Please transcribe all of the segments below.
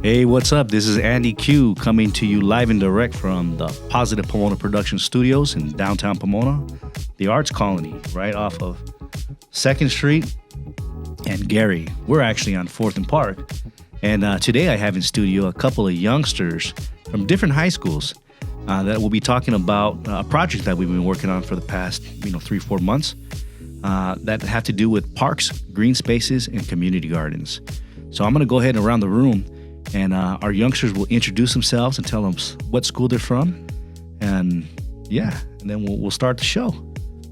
Hey, what's up? This is Andy Q coming to you live and direct from the Positive Pomona Production Studios in downtown Pomona, the Arts Colony, right off of 2nd Street and Gary. We're actually on 4th and Park. And today I have in studio a couple of youngsters from different high schools that will be talking about a project that we've been working on for the past, 3-4 months that have to do with parks, green spaces, and community gardens. So I'm going to go ahead and around the room, and our youngsters will introduce themselves and tell them what school they're from. And then we'll start the show.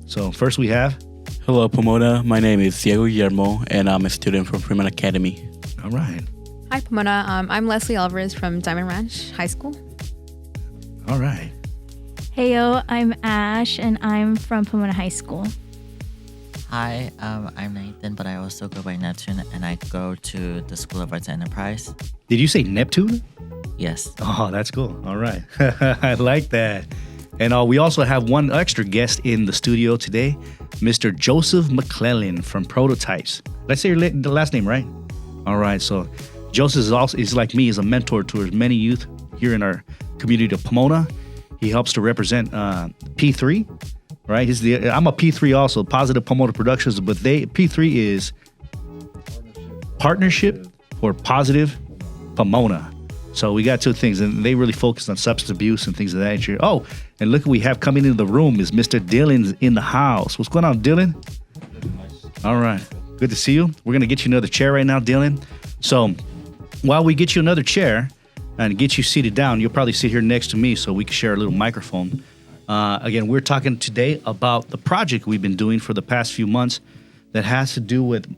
So first we have... Hello, Pomona. My name is Diego Guillermo, and I'm a student from Fremont Academy. All right. Hi, Pomona. I'm Leslie Alvarez from Diamond Ranch High School. All right. Heyo, I'm Ash, and I'm from Pomona High School. Hi, I'm Nathan, but I also go by Neptune, and I go to the School of Arts and Enterprise. Did you say Neptune? Yes. Oh, that's cool. All right. I like that. And we also have one extra guest in the studio today, Mr. Joseph McClellan from Prototypes. Let's say the last name, right? All right. So Joseph is like me, is a mentor to many youth here in our community of Pomona. He helps to represent P3, right? I'm a P3 also, Positive Pomona Productions, but P3 is Partnership for Positive Pomona. So we got two things, and they really focus on substance abuse and things of that nature. Oh, and look what we have coming into the room is Mr. Dylan's in the house. What's going on, Dylan? All right. Good to see you. We're going to get you another chair right now, Dylan. So while we get you another chair and get you seated down, you'll probably sit here next to me so we can share a little microphone. Again, we're talking today about the project we've been doing for the past few months that has to do with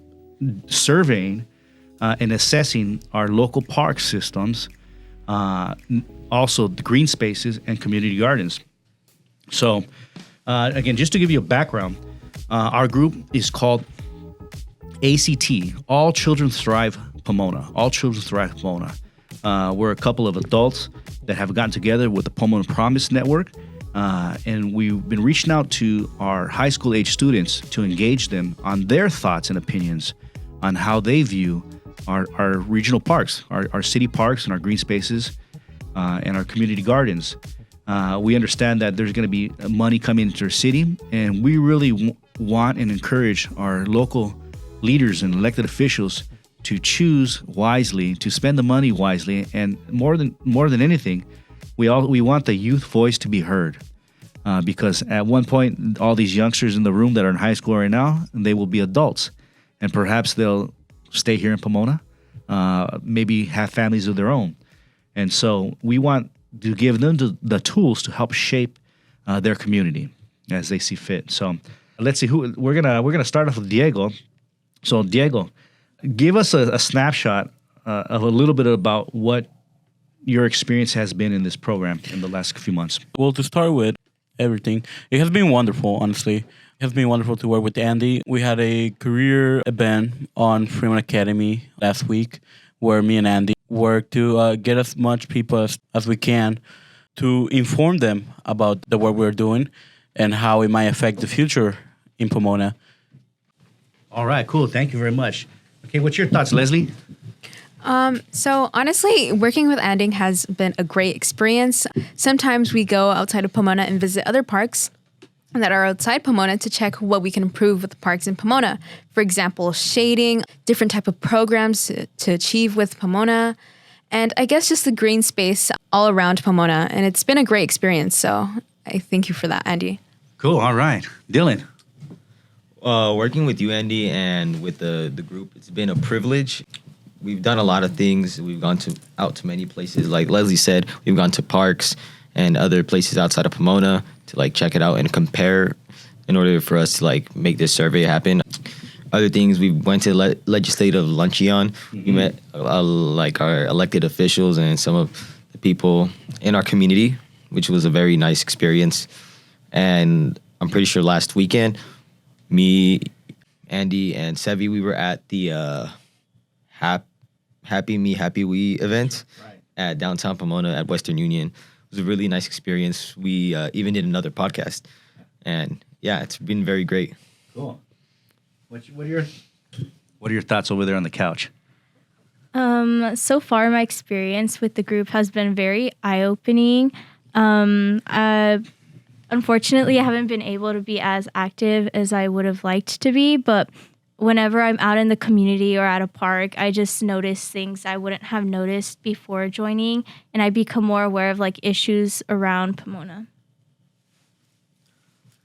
surveying and assessing our local park systems, also the green spaces and community gardens. So, again, just to give you a background, our group is called ACT, All Children Thrive Pomona. All Children Thrive Pomona. We're a couple of adults that have gotten together with the Pomona Promise network, and we've been reaching out to our high school age students to engage them on their thoughts and opinions on how they view our regional parks, our city parks and our green spaces, and our community gardens. We understand that there's going to be money coming into our city, and we really want and encourage our local leaders and elected officials to choose wisely, to spend the money wisely, and more than anything, we want the youth voice to be heard. Because at one point, all these youngsters in the room that are in high school right now, they will be adults, and perhaps they'll stay here in Pomona, maybe have families of their own. And so we want to give them the tools to help shape their community as they see fit. So let's see who we're gonna start off with Diego. So Diego, give us a snapshot of a little bit about what your experience has been in this program in the last few months. Well, to start with everything, it has been wonderful, honestly. It has been wonderful to work with Andy. We had a career event on Fremont Academy last week where me and Andy worked to get as much people as we can to inform them about the work we're doing and how it might affect the future in Pomona. All right, cool. Thank you very much. Okay, what's your thoughts, Leslie? So honestly, working with Andy has been a great experience. Sometimes we go outside of Pomona and visit other parks that are outside Pomona to check what we can improve with the parks in Pomona. For example, shading, different type of programs to achieve with Pomona, and I guess just the green space all around Pomona. And it's been a great experience. So I thank you for that, Andy. Cool. All right. Dylan. Working with you, Andy, and with the group, it's been a privilege. We've done a lot of things. We've gone out to many places. Like Leslie said, we've gone to parks and other places outside of Pomona to check it out and compare in order for us to make this survey happen. Other things, we went to legislative luncheon. Mm-hmm. We met our elected officials and some of the people in our community, which was a very nice experience. And I'm pretty sure last weekend, me, Andy, and Sevi, we were at the Happy Me, Happy We event at downtown Pomona at Western Union. It was a really nice experience. We even did another podcast. And yeah, it's been very great. Cool. What are your thoughts over there on the couch? So far, my experience with the group has been very eye-opening. Unfortunately, I haven't been able to be as active as I would have liked to be, but whenever I'm out in the community or at a park, I just notice things I wouldn't have noticed before joining, and I become more aware of like issues around Pomona.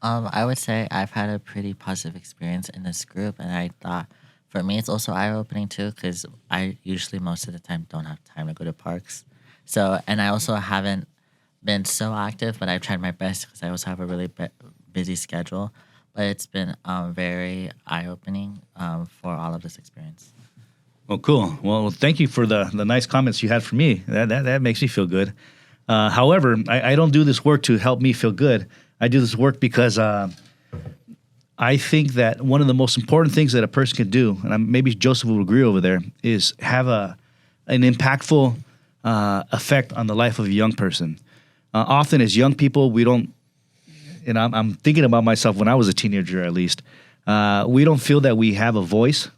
I would say I've had a pretty positive experience in this group, and I thought for me it's also eye-opening too, because I usually most of the time don't have time to go to parks. So, and I also haven't been so active, but I've tried my best because I also have a really busy schedule. But it's been very eye-opening for all of this experience. Oh, cool. Well, thank you for the nice comments you had for me. That makes me feel good. However, I don't do this work to help me feel good. I do this work because I think that one of the most important things that a person can do, and maybe Joseph will agree over there, is have an impactful effect on the life of a young person. Often as young people, we don't, and I'm thinking about myself when I was a teenager at least, we don't feel that we have a voice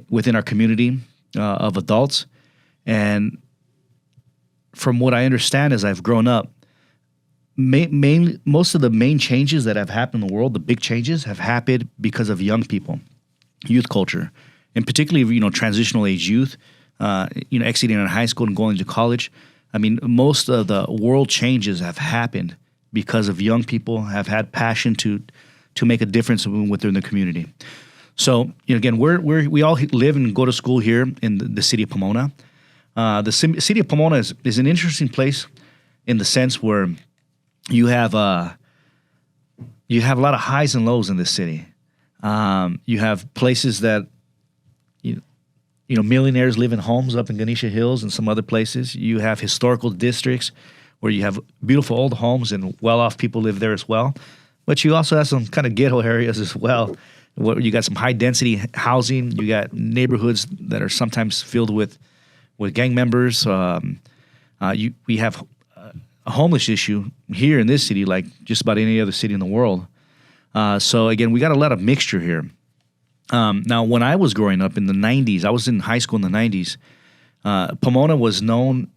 within our community of adults. And from what I understand as I've grown up, most of the main changes that have happened in the world, the big changes, have happened because of young people, youth culture, and particularly transitional age youth, exiting out of high school and going to college. I mean, most of the world changes have happened because of young people have had passion to make a difference within the community. So again, we all live and go to school here in the city of Pomona. The city of Pomona is an interesting place in the sense where you have a lot of highs and lows in this city. You have places that millionaires live in homes up in Ganesha Hills and some other places. You have historical districts where you have beautiful old homes and well-off people live there as well. But you also have some kind of ghetto areas as well, where you got some high-density housing. You got neighborhoods that are sometimes filled with gang members. We have a homeless issue here in this city like just about any other city in the world. So, again, we got a lot of mixture here. Now, when I was growing up in the 90s, I was in high school in the 90s, Pomona was known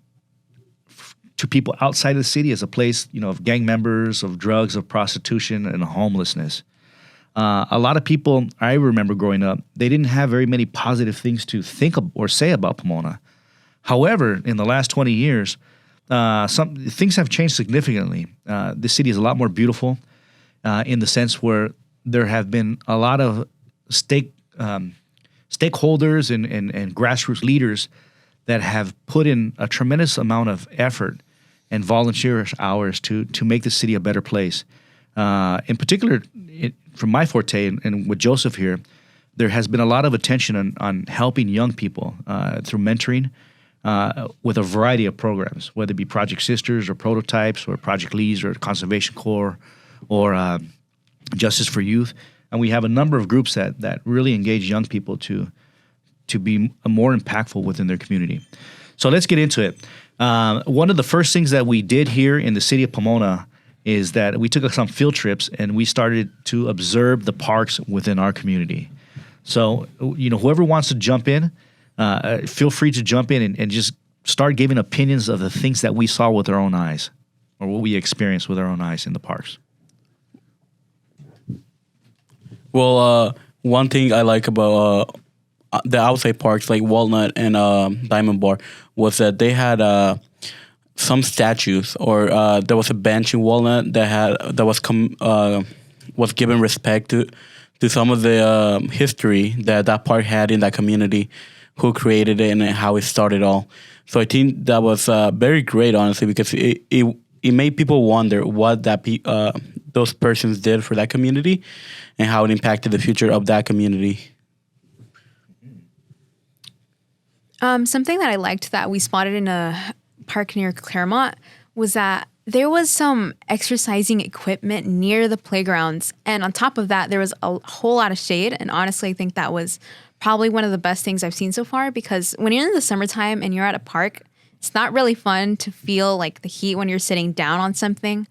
to people outside of the city as a place, of gang members, of drugs, of prostitution, and homelessness. A lot of people, I remember growing up, they didn't have very many positive things to think of or say about Pomona. However, in the last 20 years, some things have changed significantly. The city is a lot more beautiful in the sense where there have been a lot of stakeholders and grassroots leaders that have put in a tremendous amount of effort and volunteer hours to make the city a better place. In particular, from my forte and with Joseph here, there has been a lot of attention on helping young people through mentoring with a variety of programs, whether it be Project Sisters or Prototypes or Project Leads or Conservation Corps or Justice for Youth. And we have a number of groups that really engage young people to be more impactful within their community. So let's get into it. One of the first things that we did here in the city of Pomona is that we took some field trips and we started to observe the parks within our community. So, whoever wants to jump in, feel free to jump in and just start giving opinions of the things that we saw with our own eyes or what we experienced with our own eyes in the parks. Well, one thing I like about the outside parks like Walnut and Diamond Bar was that they had some statues, or there was a bench in Walnut that was given respect to some of the history that park had in that community, who created it and how it started all. So I think that was very great, honestly, because it made people wonder what those persons did for that community and how it impacted the future of that community. Something that I liked that we spotted in a park near Claremont was that there was some exercising equipment near the playgrounds. And on top of that, there was a whole lot of shade. And honestly, I think that was probably one of the best things I've seen so far, because when you're in the summertime and you're at a park, it's not really fun to feel like the heat when you're sitting down on something.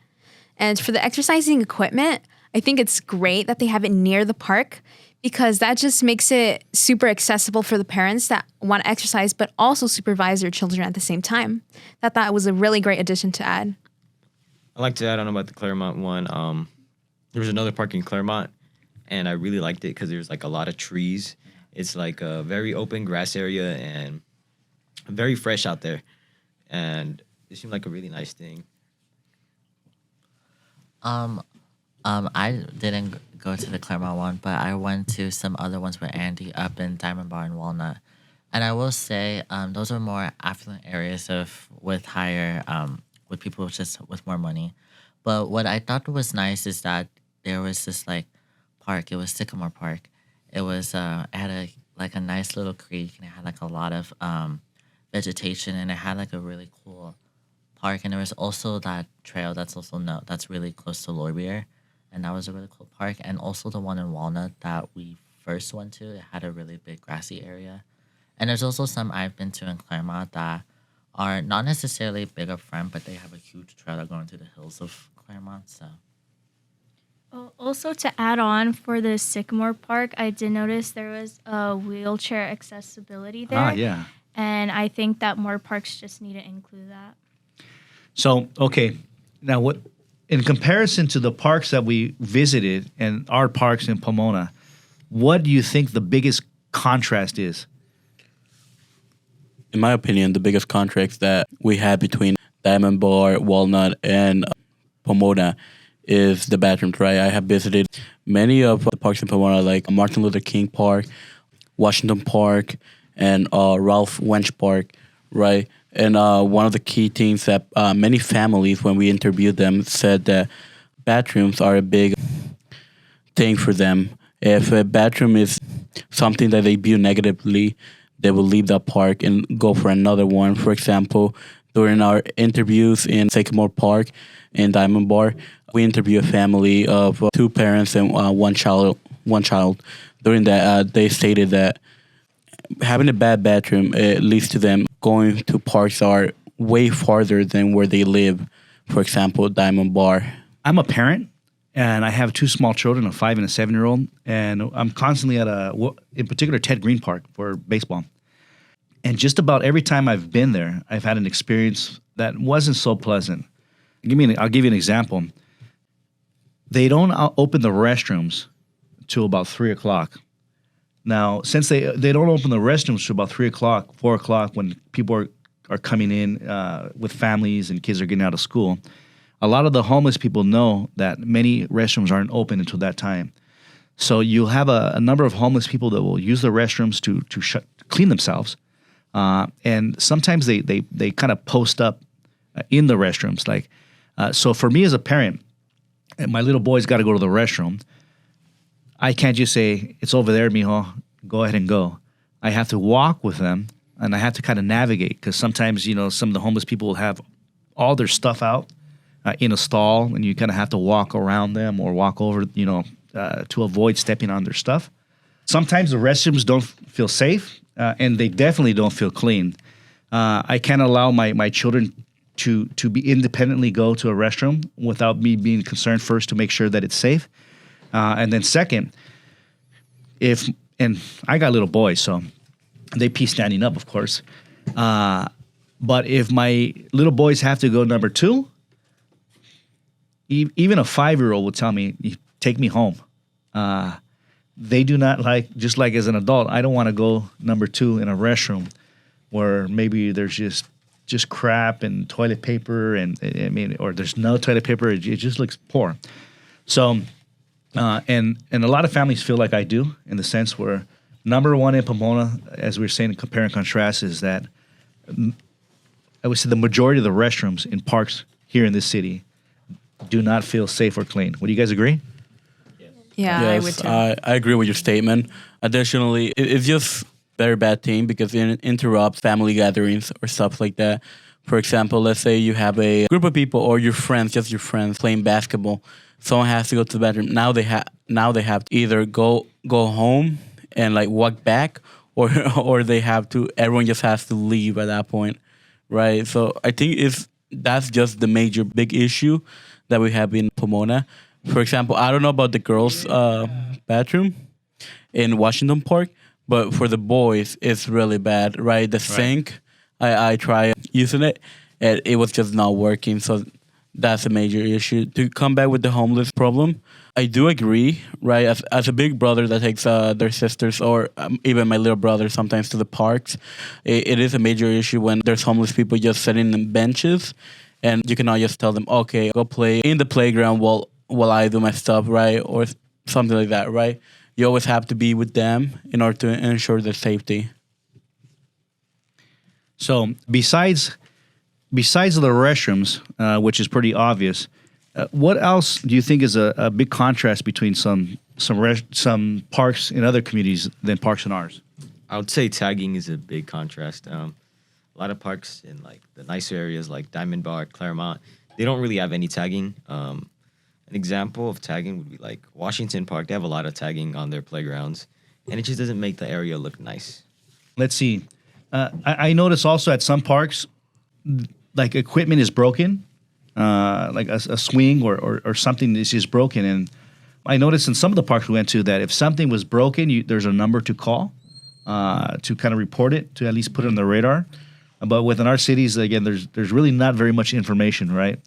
And for the exercising equipment, I think it's great that they have it near the park, because that just makes it super accessible for the parents that want to exercise but also supervise their children at the same time. That was a really great addition to add. I like to add on about the Claremont one. There was another park in Claremont, and I really liked it because there's like a lot of trees. It's like a very open grass area and very fresh out there, and it seemed like a really nice thing. I didn't go to the Claremont one, but I went to some other ones with Andy up in Diamond Bar and Walnut. And I will say, those are more affluent areas with higher, with people just with more money. But what I thought was nice is that there was this like park. It was Sycamore Park. It was it had a nice little creek, and it had like a lot of vegetation, and it had like a really cool park. And there was also that trail that's really close to Lorbeer, and that was a really cool park. And also the one in Walnut that we first went to, it had a really big grassy area. And there's also some I've been to in Claremont that are not necessarily big up front, but they have a huge trail that going through the hills of Claremont. So Also, to add on for the Sycamore Park, I did notice there was a wheelchair accessibility there. Ah, yeah. And I think that more parks just need to include that. So, okay. Now, what in comparison to the parks that we visited and our parks in Pomona, what do you think the biggest contrast is? In my opinion, the biggest contrast that we had between Diamond Bar, Walnut, and Pomona is the bathrooms, right? I have visited many of the parks in Pomona, like Martin Luther King Park, Washington Park, and Ralph Wench Park, right? And one of the key things that many families, when we interviewed them, said that bathrooms are a big thing for them. If a bathroom is something that they view negatively, they will leave that park and go for another one. For example, during our interviews in Sycamore Park and Diamond Bar, we interviewed a family of two parents and one child. During that, they stated that having a bad bathroom leads to them going to parks that are way farther than where they live. For example, Diamond Bar. I'm a parent, and I have two small children, a 5 and a 7-year-old, and I'm constantly at in particular, Ted Green Park for baseball. And just about every time I've been there, I've had an experience that wasn't so pleasant. I'll give you an example. They don't open the restrooms till about 3 o'clock. Now, since they don't open the restrooms till about 3 o'clock, 4 o'clock, when people are coming in with families and kids are getting out of school, a lot of the homeless people know that many restrooms aren't open until that time. So you'll have a number of homeless people that will use the restrooms to clean themselves. And sometimes they kind of post up in the restrooms. So for me as a parent, and my little boy's got to go to the restroom, I can't just say, it's over there, mijo, go ahead and go. I have to walk with them, and I have to kind of navigate, because sometimes, some of the homeless people will have all their stuff out in a stall, and you kind of have to walk around them or walk over, to avoid stepping on their stuff. Sometimes the restrooms don't feel safe, and they definitely don't feel clean. I can't allow my children to be independently go to a restroom without me being concerned first to make sure that it's safe. And then second, and I got little boys, so they pee standing up, of course. But if my little boys have to go number 2, even a 5-year-old will tell me, take me home. They do not like, just like as an adult, I don't want to go number 2 in a restroom where maybe there's just crap and toilet paper, or there's no toilet paper. It just looks poor. So, and a lot of families feel like I do, in the sense where number 1 in Pomona, as we were saying, compare and contrast, is that I would say the majority of the restrooms in parks here in this city do not feel safe or clean. Would you guys agree? Yeah, Yes, I would too. I agree with your statement. Additionally, it's just very bad thing because it interrupts family gatherings or stuff like that. For example, let's say you have a group of people or your friends, just your friends playing basketball. Someone has to go to the bathroom. Now they have to either go home and walk back, or they have to. Everyone just has to leave at that point, right? So I think that's just the major big issue that we have in Pomona. For example, I don't know about the girls' bathroom. in Washington Park. But for the boys, it's really bad, right? The sink, I tried using it, and it was just not working. So that's a major issue. To come back with the homeless problem, I do agree, right? As a big brother that takes their sisters or even my little brother sometimes to the parks, it is a major issue when there's homeless people just sitting in benches, and you cannot just tell them, okay, go play in the playground while I do my stuff, right? Or something like that, right? You always have to be with them in order to ensure their safety. So besides the restrooms, which is pretty obvious, what else do you think is a big contrast between some parks in other communities than parks in ours? I would say tagging is a big contrast. A lot of parks in like the nicer areas like Diamond Bar, Claremont, they don't really have any tagging. An example of tagging would be like Washington Park. They have a lot of tagging on their playgrounds, and it just doesn't make the area look nice. Let's see. I notice also at some parks, like equipment is broken, like a swing or something is just broken. And I noticed in some of the parks we went to that if something was broken, there's a number to call to kind of report it, to at least put it on the radar. But within our cities, again, there's really not very much information, right?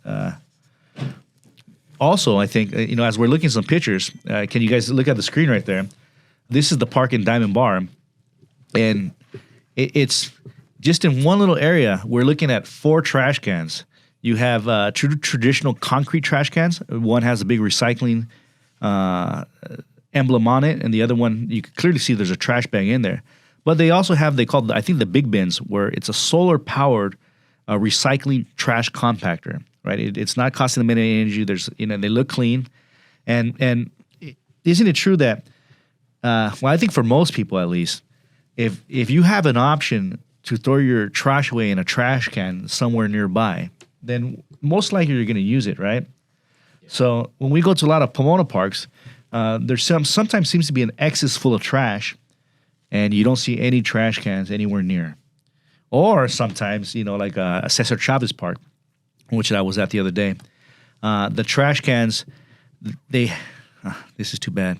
Also, I think, as we're looking at some pictures, can you guys look at the screen right there? This is the park in Diamond Bar. And it's just in one little area, we're looking at 4 trash cans. You have traditional concrete trash cans. One has a big recycling emblem on it, and the other one, you can clearly see there's a trash bag in there. But they also have, they call it, I think, the big bins, where it's a solar-powered recycling trash compactor. Right, it's not costing them any energy. They look clean, and isn't it true that? I think for most people, at least, if you have an option to throw your trash away in a trash can somewhere nearby, then most likely you're going to use it, right? Yeah. So when we go to a lot of Pomona parks, there's sometimes seems to be an excess full of trash, and you don't see any trash cans anywhere near. Or sometimes, like Cesar Chavez Park, which I was at the other day, the trash cans, this is too bad.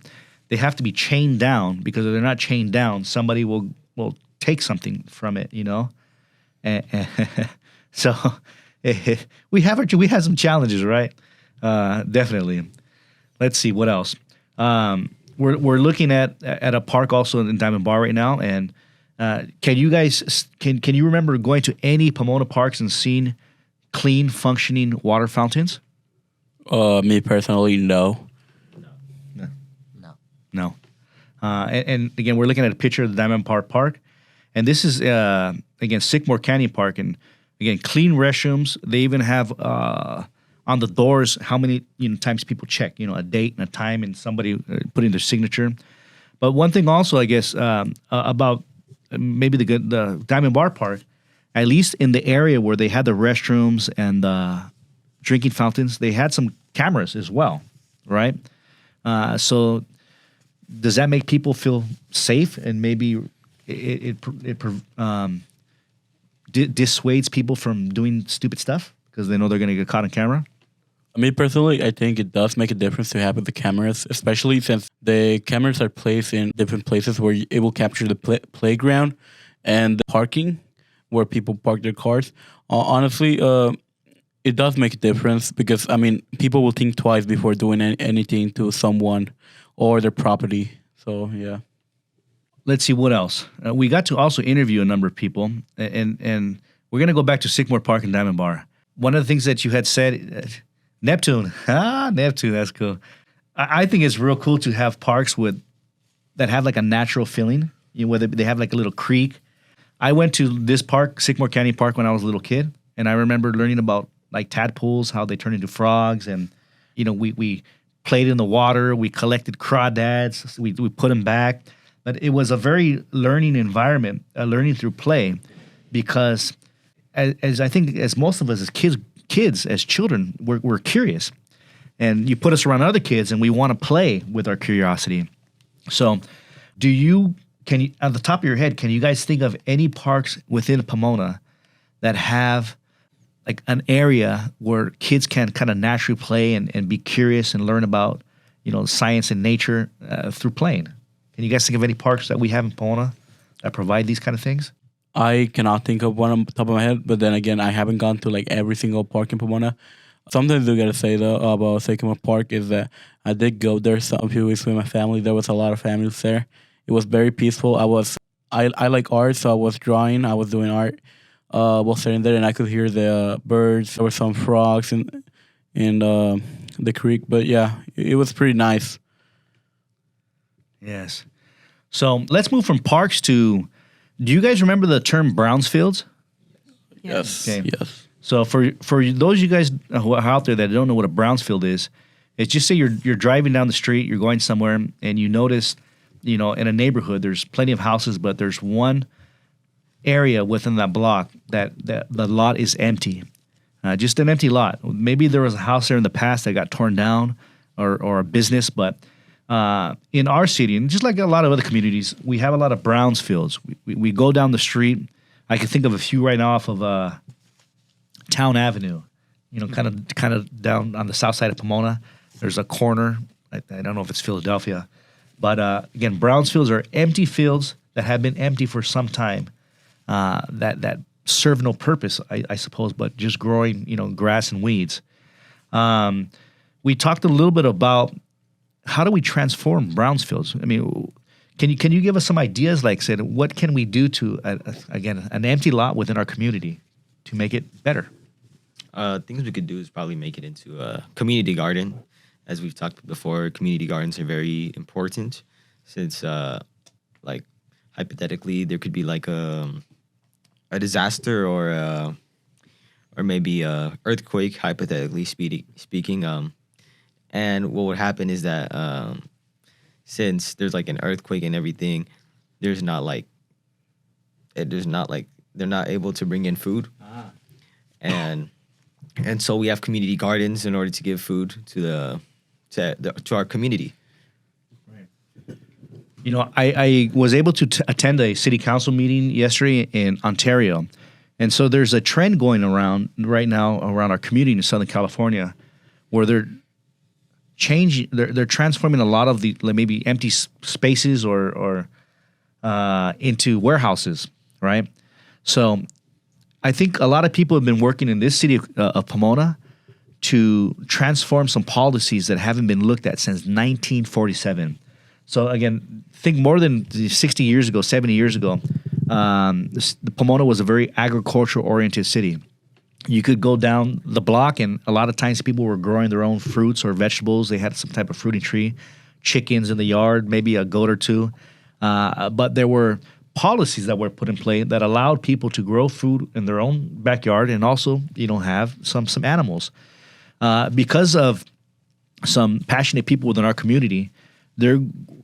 They have to be chained down, because if they're not chained down, somebody will take something from it, And so we have some challenges, right? Definitely. Let's see what else. We're looking at a park also in Diamond Bar right now, and can you guys can you remember going to any Pomona parks and seeing clean, functioning water fountains? Me personally, no. No. And again, we're looking at a picture of the Diamond Park, and this is again Sycamore Canyon Park, and again clean restrooms. They even have on the doors how many times people check, a date and a time, and somebody putting their signature. But one thing also, I guess, about maybe the Diamond Bar Park, at least in the area where they had the restrooms and the drinking fountains, they had some cameras as well, right? So does that make people feel safe, and maybe it dissuades people from doing stupid stuff because they know they're going to get caught on camera? Me personally, I think it does make a difference to have the cameras, especially since the cameras are placed in different places where it will capture the playground and the parking where people park their cars. Honestly, it does make a difference because, people will think twice before doing anything to someone or their property. So, yeah. Let's see what else. We got to also interview a number of people, and we're going to go back to Sycamore Park and Diamond Bar. One of the things that you had said, Neptune. Neptune, that's cool. I think it's real cool to have parks that have like a natural feeling, whether they have like a little creek. I went to this park, Sycamore Canyon Park, when I was a little kid, and I remember learning about like tadpoles, how they turn into frogs, and we played in the water, we collected crawdads, we put them back. But it was a very learning environment, learning through play, because as I think as most of us as kids as children, we're curious, and you put us around other kids, and we want to play with our curiosity. So, can you, at the top of your head, can you guys think of any parks within Pomona that have like an area where kids can kind of naturally play and be curious and learn about, science and nature through playing? Can you guys think of any parks that we have in Pomona that provide these kind of things? I cannot think of one on the top of my head, but then again, I haven't gone to like every single park in Pomona. Something I do gotta say though about Sycamore Park is that I did go there a few weeks with my family. There was a lot of families there. It was very peaceful. I like art, so I was drawing. I was doing art while sitting there, and I could hear the birds. There were some frogs in the creek, but yeah, it was pretty nice. Yes. So let's move from parks to. Do you guys remember the term Brownsfields? Yes. Okay. Yes. So for those of you guys who are out there that don't know what a Brownsfield is, it's just say you're driving down the street, you're going somewhere, and you notice, in a neighborhood, there's plenty of houses, but there's one area within that block that the lot is empty, just an empty lot. Maybe there was a house there in the past that got torn down, or a business, but in our city, and just like a lot of other communities, we have a lot of Brownsfields. We go down the street. I can think of a few right now off of Town Avenue, kind of down on the south side of Pomona. There's a corner. I don't know if it's Philadelphia, but again, Brownsfields are empty fields that have been empty for some time. That serve no purpose, I suppose, but just growing, grass and weeds. We talked a little bit about how do we transform Brownsfields. I mean, can you give us some ideas? Like said, what can we do to again an empty lot within our community to make it better? Things we could do is probably make it into a community garden. As we've talked before, community gardens are very important since, like, hypothetically, there could be like a disaster or maybe a earthquake, hypothetically speaking. And what would happen is that since there's like an earthquake and everything, they're not able to bring in food. And so we have community gardens in order to give food to our community. Right. I was able to attend a city council meeting yesterday in Ontario, and so there's a trend going around right now around our community in Southern California, where they're transforming a lot of the maybe empty spaces or into warehouses, right? So I think a lot of people have been working in this city of Pomona to transform some policies that haven't been looked at since 1947. So again, think more than 60 years ago, 70 years ago, the Pomona was a very agriculture-oriented city. You could go down the block, and a lot of times people were growing their own fruits or vegetables. They had some type of fruiting tree, chickens in the yard, maybe a goat or two. But there were policies that were put in play that allowed people to grow food in their own backyard and also, have some animals. Because of some passionate people within our community, they're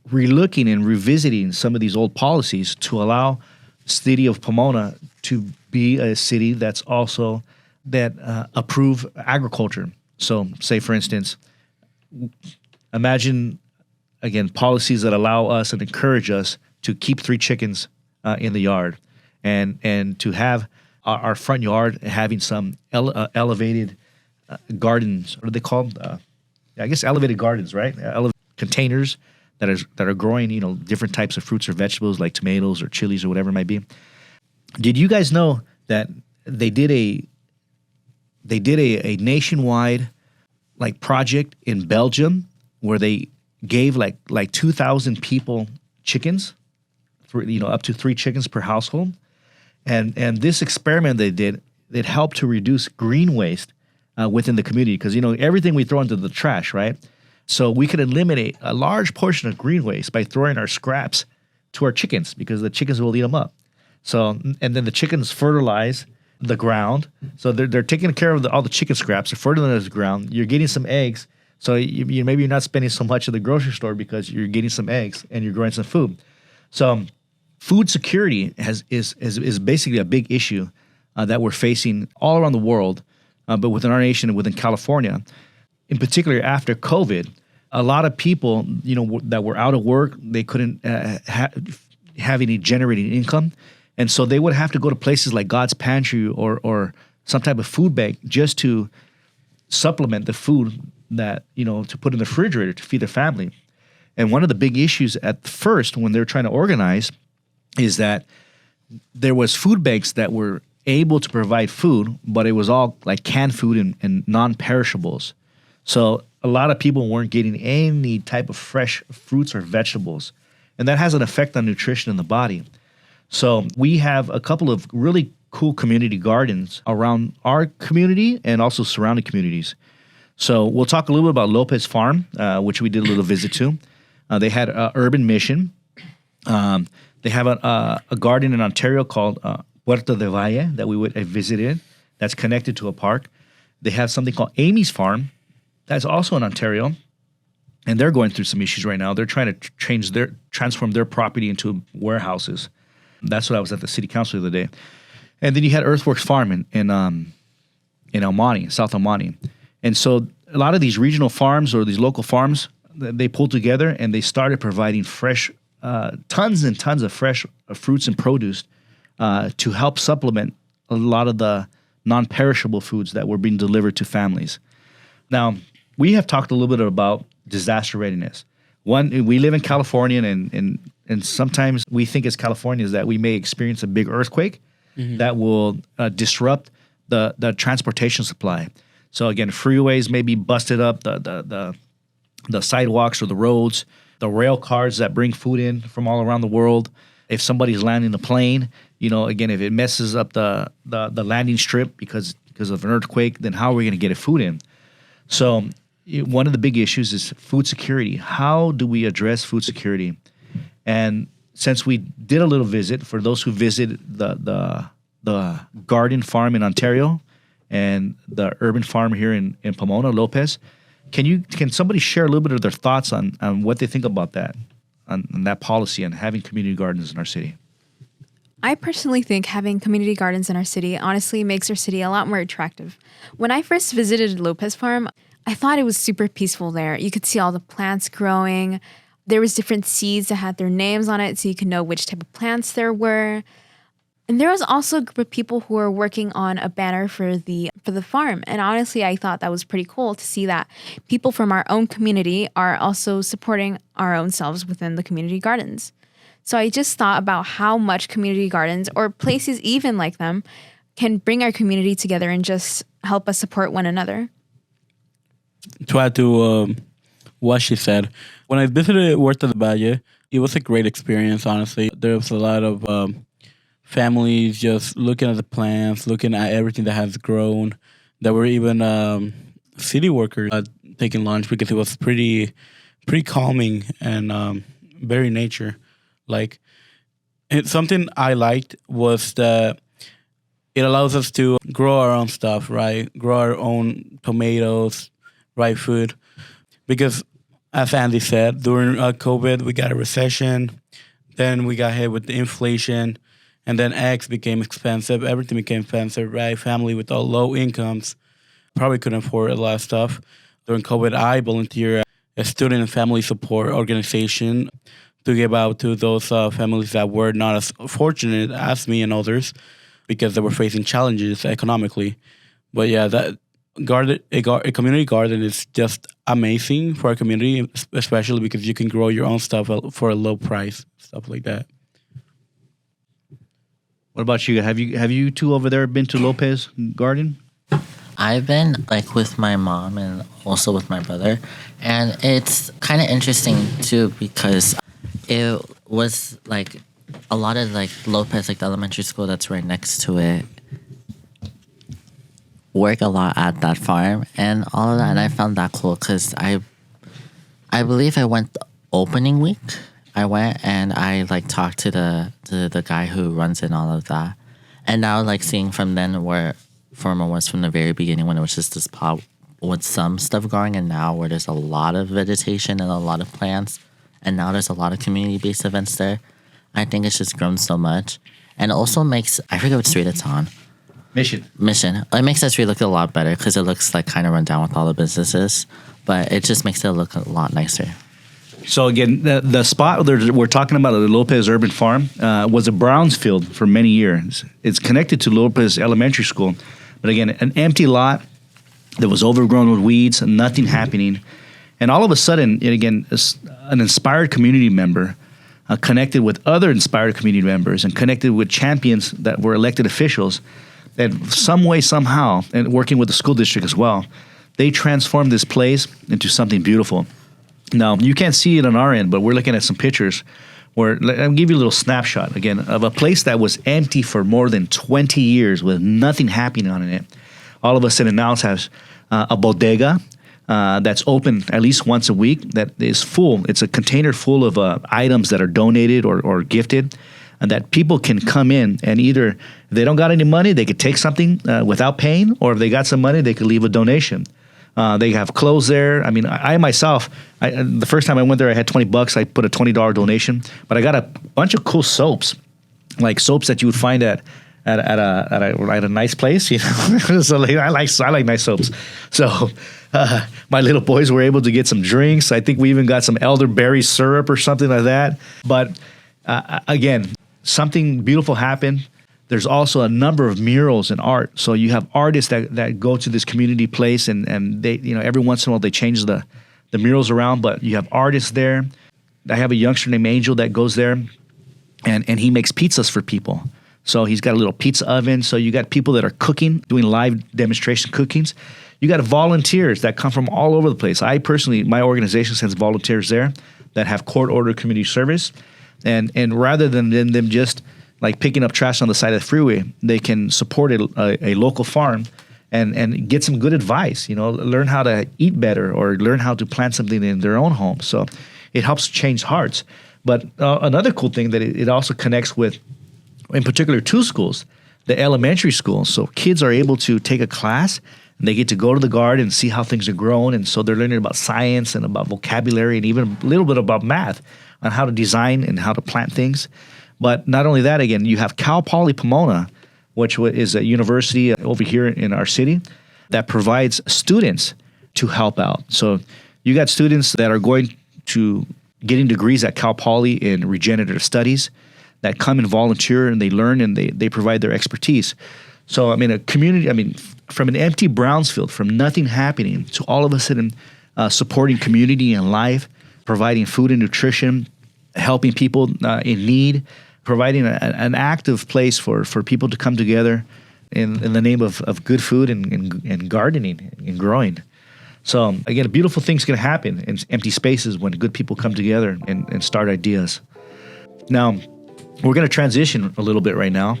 relooking and revisiting some of these old policies to allow the city of Pomona to be a city that's also that approve agriculture. So say, for instance, imagine, again, policies that allow us and encourage us to keep 3 chickens in the yard and to have our front yard having some elevated gardens. What are they called? I guess elevated gardens, right? Containers that are growing, different types of fruits or vegetables like tomatoes or chilies or whatever it might be. Did you guys know that they did a nationwide project in Belgium where they gave like 2,000 people chickens for up to 3 chickens per household, and this experiment they did, it helped to reduce green waste within the community because everything we throw into the trash, right? So we could eliminate a large portion of green waste by throwing our scraps to our chickens because the chickens will eat them up. So and then the chickens fertilize the ground. So they're taking care of all the chicken scraps. They're fertilizing the ground. You're getting some eggs. So maybe you're not spending so much at the grocery store because you're getting some eggs and you're growing some food. So food security is basically a big issue that we're facing all around the world, but within our nation and within California. In particular, after COVID, a lot of people, that were out of work, they couldn't have any generating income. And so they would have to go to places like God's Pantry or some type of food bank just to supplement the food that, to put in the refrigerator to feed their family. And one of the big issues at first when they're trying to organize is that there was food banks that were able to provide food, but it was all like canned food and non-perishables. So a lot of people weren't getting any type of fresh fruits or vegetables. And that has an effect on nutrition in the body. So we have a couple of really cool community gardens around our community and also surrounding communities. So we'll talk a little bit about Lopez Farm, which we did a little visit to. They had Urban Mission. They have a garden in Ontario called Puerto de Valle that we would have visited. That's connected to a park. They have something called Amy's Farm. That's also in Ontario. And they're going through some issues right now. They're trying to transform their property into warehouses. That's what I was at the city council the other day. And then you had Earthworks Farm in El Monte, South El Monte. And so a lot of these regional farms or these local farms, they pulled together and they started providing fresh, tons and tons of fresh fruits and produce to help supplement a lot of the non-perishable foods that were being delivered to families. Now, we have talked a little bit about disaster readiness. One, we live in California, and sometimes we think as Californians that we may experience a big earthquake that will disrupt the transportation supply. So again, freeways may be busted up, the sidewalks or the roads, the rail cars that bring food in from all around the world. If somebody's landing a plane, again, if it messes up the landing strip because of an earthquake, then how are we going to get food in? So one of the big issues is food security. How do we address food security? And since we did a little visit, for those who visited the garden farm in Ontario and the urban farm here in Pomona, Lopez, can somebody share a little bit of their thoughts on what they think about that, on that policy and having community gardens in our city? I personally think having community gardens in our city honestly makes our city a lot more attractive. When I first visited Lopez Farm, I thought it was super peaceful there. You could see all the plants growing. There was different seeds that had their names on it so you could know which type of plants there were. And there was also a group of people who were working on a banner for the farm. And honestly, I thought that was pretty cool to see that people from our own community are also supporting our own selves within the community gardens. So I just thought about how much community gardens or places even like them can bring our community together and just help us support one another. To add to what she said, when I visited Huerta de Valle, it was a great experience, honestly. There was a lot of families just looking at the plants, looking at everything that has grown. There were even city workers taking lunch because it was pretty calming and very nature. Like, something I liked was that it allows us to grow our own stuff, right? Grow our own tomatoes, right food. Because, as Andy said, during COVID, we got a recession. Then we got hit with the inflation. And then eggs became expensive. Everything became expensive, right? Family with all low incomes probably couldn't afford a lot of stuff. During COVID, I volunteered at a student and family support organization to give out to those families that were not as fortunate as me and others because they were facing challenges economically. But yeah, that a community garden is just amazing for our community, especially because you can grow your own stuff for a low price, stuff like that. What about you? Have you two over there been to Lopez Garden? I've been with my mom and also with my brother, and it's kind of interesting too because it was a lot of Lopez, the elementary school that's right next to it, work a lot at that farm and all of that, and I found that cool because I believe I went the opening week. I went and I talked to the guy who runs it and all of that, and now seeing from then where Forma was from the very beginning when it was just this pot with some stuff growing, and now where there's a lot of vegetation and a lot of plants, and now there's a lot of community-based events there. I think it's just grown so much, and it also makes, I forget what street it's on. Mission. It makes that street look a lot better because it looks kind of run down with all the businesses, but it just makes it look a lot nicer. So again, the spot we're talking about, the Lopez Urban Farm, was a Brownsfield for many years. It's connected to Lopez Elementary School, but again, an empty lot that was overgrown with weeds and nothing happening. And all of a sudden, and again, an inspired community member, connected with other inspired community members, and connected with champions that were elected officials, that some way, somehow, and working with the school district as well, they transformed this place into something beautiful. Now, you can't see it on our end, but we're looking at some pictures where I'll give you a little snapshot again of a place that was empty for more than 20 years with nothing happening on it. All of a sudden now it has a bodega that's open at least once a week that is full. It's a container full of items that are donated or gifted, and that people can come in and either, if they don't got any money, they could take something without paying, or if they got some money, they could leave a donation. They have clothes there. I mean, I myself, the first time I went there, I had $20. I put a $20 donation, but I got a bunch of cool soaps, like soaps that you would find at a nice place, you know. So like, I like nice soaps. So my little boys were able to get some drinks. I think we even got some elderberry syrup or something like that. But again, something beautiful happened. There's also a number of murals and art. So you have artists that go to this community place, and they, you know, every once in a while they change the murals around, but you have artists there. I have a youngster named Angel that goes there, and he makes pizzas for people. So he's got a little pizza oven. So you got people that are cooking, doing live demonstration cookings. You got volunteers that come from all over the place. I personally, my organization sends volunteers there that have court-ordered community service. And rather than them just like picking up trash on the side of the freeway, they can support a local farm and get some good advice, you know, learn how to eat better or learn how to plant something in their own home. So it helps change hearts. But another cool thing that it also connects with, in particular, two schools, the elementary school. So kids are able to take a class and they get to go to the garden and see how things are grown. And so they're learning about science and about vocabulary and even a little bit about math on how to design and how to plant things. But not only that, again, you have Cal Poly Pomona, which is a university over here in our city that provides students to help out. So you got students that are going to getting degrees at Cal Poly in regenerative studies that come and volunteer and they learn and they provide their expertise. So, I mean, a community, I mean, from an empty Brownsfield, from nothing happening to all of a sudden supporting community and life, providing food and nutrition, helping people in need, providing an active place for people to come together in the name of good food and gardening and growing. So again, a beautiful thing's going to happen in empty spaces when good people come together and start ideas. Now, we're going to transition a little bit right now.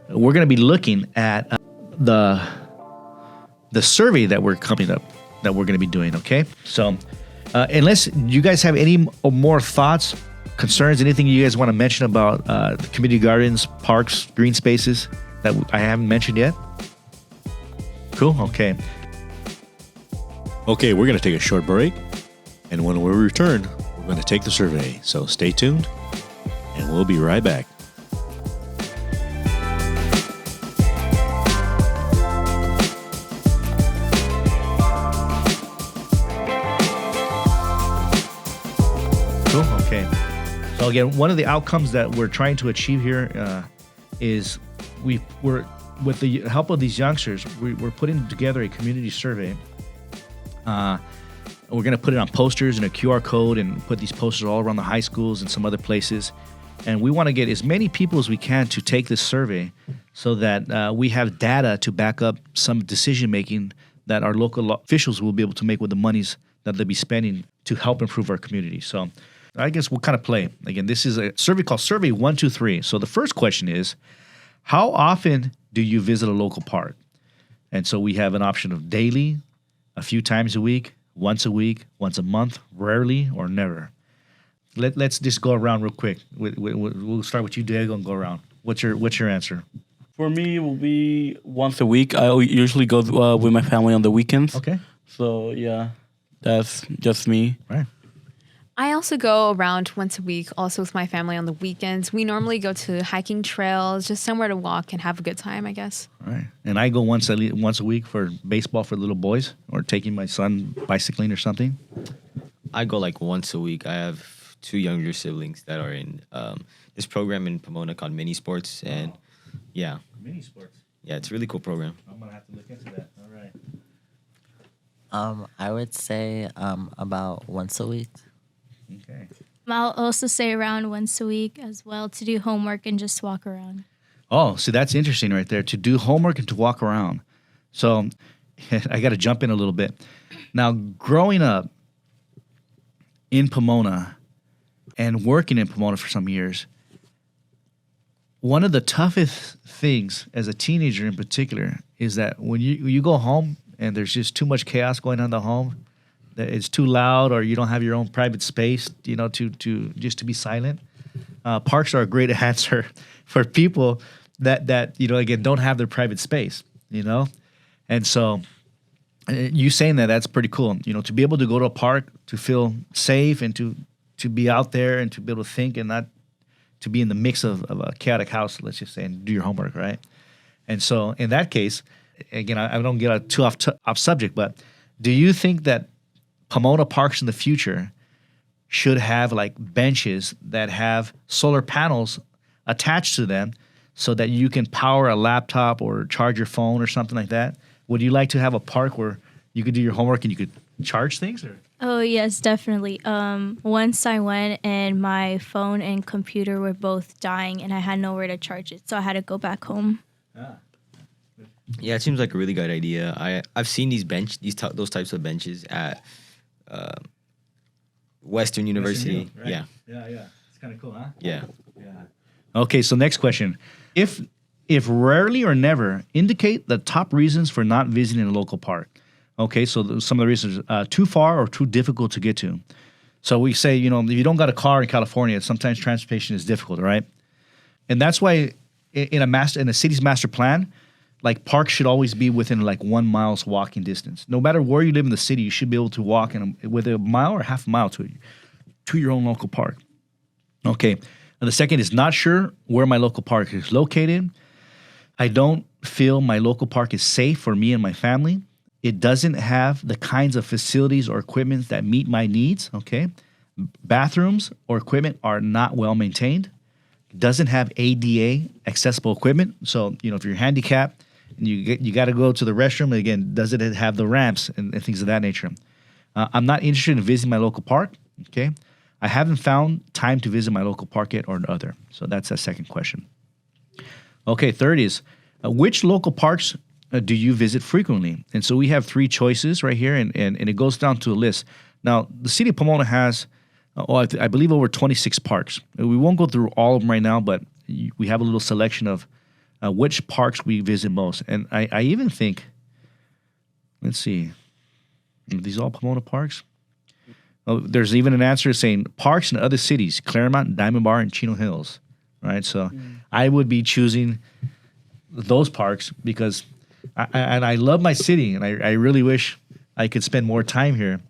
We're going to be looking at the survey that we're coming up, that we're going to be doing, okay? So unless you guys have any more thoughts, concerns, anything you guys want to mention about community gardens, parks, green spaces that I haven't mentioned yet? Cool, okay. Okay, we're going to take a short break, and when we return, we're going to take the survey. So stay tuned, and we'll be right back. Cool, okay. So again, one of the outcomes that we're trying to achieve here is we're with the help of these youngsters, we're putting together a community survey. We're going to put it on posters and a QR code and put these posters all around the high schools and some other places. And we want to get as many people as we can to take this survey so that we have data to back up some decision making that our local officials will be able to make with the monies that they'll be spending to help improve our community. So I guess we'll kind of play. Again, this is a survey called Survey 123. So the first question is, how often do you visit a local park? And so we have an option of daily, a few times a week, once a month, rarely, or never. Let's just go around real quick. We'll start with you, Diego, and go around. What's your answer? For me, it will be once a week. I usually go with my family on the weekends. Okay. So, yeah, that's just me. Right. I also go around once a week, also with my family on the weekends. We normally go to hiking trails, just somewhere to walk and have a good time, I guess. All right. And I go once a week for baseball for little boys or taking my son bicycling or something. I go like once a week. I have two younger siblings that are in this program in Pomona called Mini Sports. And yeah. Mini Sports. Yeah, it's a really cool program. I'm going to have to look into that. All right. I would say about once a week. Okay. I'll also stay around once a week as well to do homework and just walk around. Oh, see, that's interesting right there. To do homework and to walk around. So I got to jump in a little bit. Now, growing up in Pomona and working in Pomona for some years, one of the toughest things as a teenager in particular is that when you go home and there's just too much chaos going on in the home, that it's too loud or you don't have your own private space, to just to be silent. Parks are a great answer for people that again don't have their private space, and so you saying that's pretty cool. To be able to go to a park to feel safe and to be out there and to be able to think and not to be in the mix of a chaotic house, let's just say, and do your homework, right? And so in that case, again, I don't get too off subject, but do you think that Pomona parks in the future should have like benches that have solar panels attached to them so that you can power a laptop or charge your phone or something like that? Would you like to have a park where you could do your homework and you could charge things? Or? Oh, yes, definitely. Once I went and my phone and computer were both dying and I had nowhere to charge it, so I had to go back home. Yeah, it seems like a really good idea. I've seen those types of benches at Western University. Right? Yeah. It's kind of cool, huh? Yeah. Okay, so next question. If rarely or never, indicate the top reasons for not visiting a local park. Okay, so some of the reasons too far or too difficult to get to. So we say, if you don't got a car in California, sometimes transportation is difficult, right? And that's why in a city's master plan, like parks should always be within like 1 mile's walking distance. No matter where you live in the city, you should be able to walk with a mile or half a mile to your own local park. Okay, and the second is not sure where my local park is located. I don't feel my local park is safe for me and my family. It doesn't have the kinds of facilities or equipment that meet my needs, okay? Bathrooms or equipment are not well maintained. It doesn't have ADA accessible equipment. So, if you're handicapped and you got to go to the restroom, again, does it have the ramps and things of that nature? I'm not interested in visiting my local park, okay? I haven't found time to visit my local park yet or other. So that's a second question. Okay, third is, which local parks do you visit frequently? And so we have 3 choices right here, and it goes down to a list. Now, the city of Pomona has, I believe, over 26 parks. We won't go through all of them right now, but we have a little selection of which parks we visit most. And I even think, let's see, are these all Pomona parks? Oh, there's even an answer saying parks in other cities, Claremont, Diamond Bar, and Chino Hills, right? So I would be choosing those parks because I love my city, and I really wish I could spend more time here.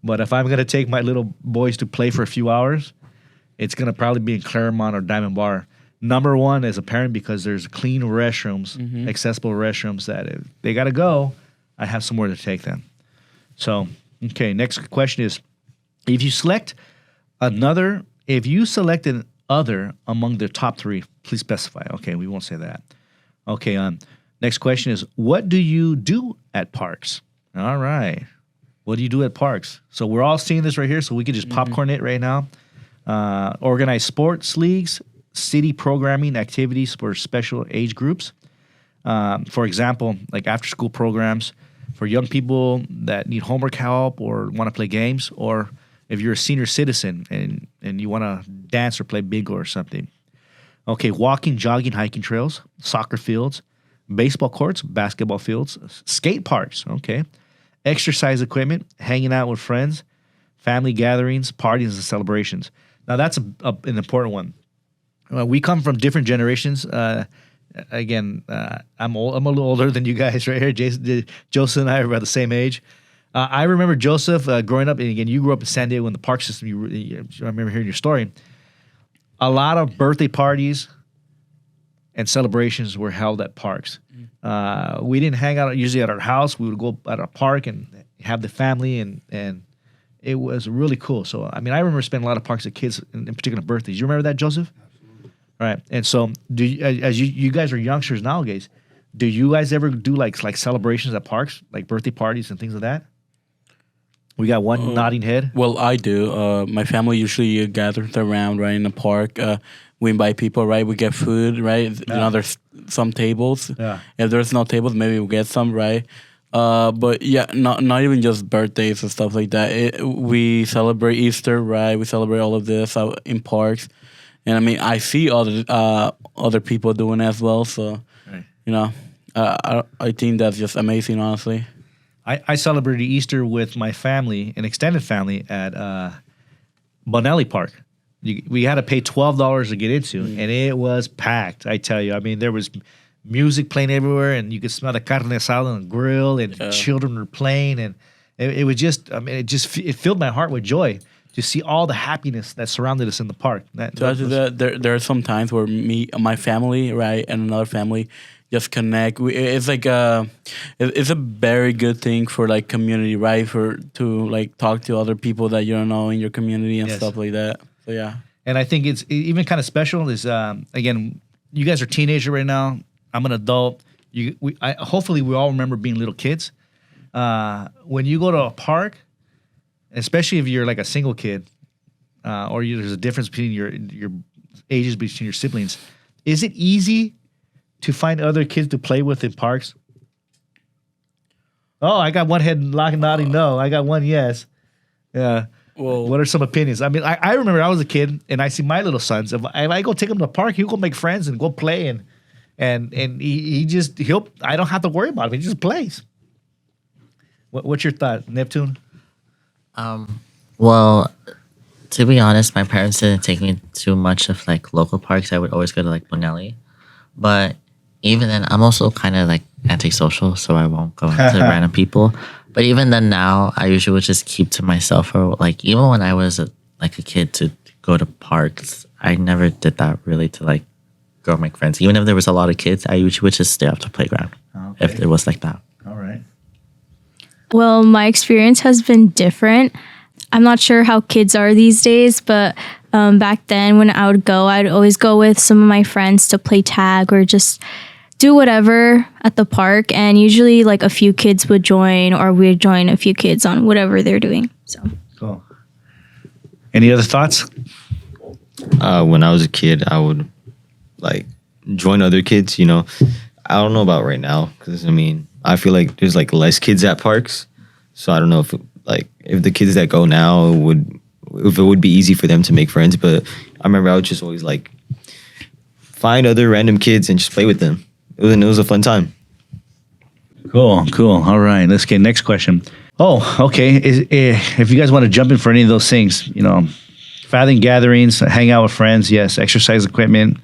But if I'm going to take my little boys to play for a few hours, it's going to probably be in Claremont or Diamond Bar. Number one as a parent, because there's clean restrooms, accessible restrooms that if they got to go, I have somewhere to take them. So, okay, next question is, if you selected other among the top 3, please specify. Okay, we won't say that. Okay, next question is, what do you do at parks? All right. What do you do at parks? So we're all seeing this right here, so we can just popcorn it right now. Organize sports leagues, city programming activities for special age groups. For example, like after-school programs for young people that need homework help or want to play games, or if you're a senior citizen and you want to dance or play bingo or something. Okay, walking, jogging, hiking trails, soccer fields, baseball courts, basketball fields, skate parks, okay, exercise equipment, hanging out with friends, family gatherings, parties, and celebrations. Now, that's an important one. We come from different generations. I'm a little older than you guys right here. Joseph and I are about the same age. I remember Joseph growing up, and again, you grew up in San Diego in the park system. I remember hearing your story. A lot of birthday parties and celebrations were held at parks. We didn't hang out usually at our house. We would go at a park and have the family, and it was really cool. So, I mean, I remember spending a lot of parks at kids, in particular birthdays. You remember that, Joseph? Absolutely. Right. And so, as you guys are youngsters nowadays, do you guys ever do like celebrations at parks, like birthday parties and things like that? We got one nodding head. Well, I do. My family usually gathers around right in the park. We invite people, right? We get food, right? You know, there's some tables. Yeah. If there's no tables, maybe we'll get some, right? But yeah, not even just birthdays and stuff like that. We celebrate Easter, right? We celebrate all of this out in parks, and I mean, I see other people doing it as well. So, you know, I think that's just amazing, honestly. I celebrated Easter with my family, an extended family, at Bonelli Park. We had to pay $12 to get into, and it was packed. I tell you, I mean, there was music playing everywhere, and you could smell the carne asada on the grill, and children were playing, and it was just, I mean, it filled my heart with joy to see all the happiness that surrounded us in the park. There are some times where my family, right, and another family just connect. It's like it's a very good thing for like community, right? To like talk to other people that you don't know in your community and stuff like that. So yeah. And I think it's even kind of special is again, you guys are teenagers right now. I'm an adult. Hopefully we all remember being little kids. When you go to a park, especially if you're like a single kid, or there's a difference between your ages between your siblings, is it easy to find other kids to play with in parks? Oh, I got one head nodding no. I got one yes. Yeah. Well, what are some opinions? I mean, I remember I was a kid and I see my little sons. If I go take him to the park, he'll go make friends and go play and I don't have to worry about him. He just plays. What's your thought, Neptune? Well, to be honest, my parents didn't take me to much of like local parks. I would always go to like Bonelli, but even then, I'm also kind of like antisocial, so I won't go into random people. But even then, now I usually would just keep to myself. Or like even when I was a kid to go to parks, I never did that really to like go make friends. Even if there was a lot of kids, I usually would just stay off the playground if it was like that. All right. Well, my experience has been different. I'm not sure how kids are these days, but back then when I would go, I'd always go with some of my friends to play tag or just do whatever at the park. And usually like a few kids would join or we'd join a few kids on whatever they're doing. So cool. Any other thoughts? When I was a kid, I would like join other kids, you know. I don't know about right now because I mean, I feel like there's like less kids at parks. So I don't know if the kids that go now if it would be easy for them to make friends, but I remember I would just always like find other random kids and just play with them. It was a fun time. Cool. All right, let's get next question. Oh, okay. If you guys want to jump in for any of those things, you know, fathering gatherings, hang out with friends, yes, exercise equipment.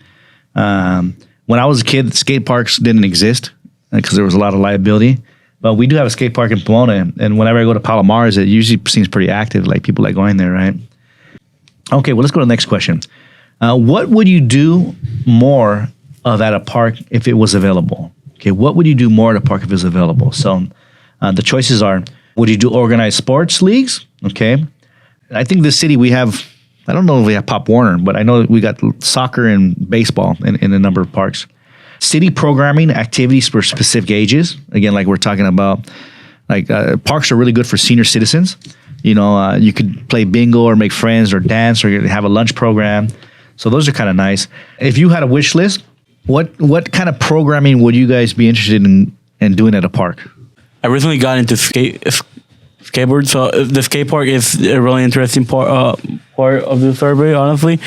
When I was a kid, skate parks didn't exist because there was a lot of liability. But we do have a skate park in Pomona, and whenever I go to Palomares, it usually seems pretty active. Like people like going there, right? Okay, well, let's go to the next question. What would you do more of at a park if it was available? Okay, what would you do more at a park if it was available? So the choices are, would you do organized sports leagues? Okay. I think this city we have, I don't know if we have Pop Warner, but I know we got soccer and baseball in a number of parks. City programming activities for specific ages. Again, like we're talking about, like parks are really good for senior citizens. You know, you could play bingo or make friends or dance or have a lunch program. So those are kind of nice. If you had a wish list, what kind of programming would you guys be interested in doing at a park? I recently got into skateboard, so the skate park is a really interesting part of the survey, honestly.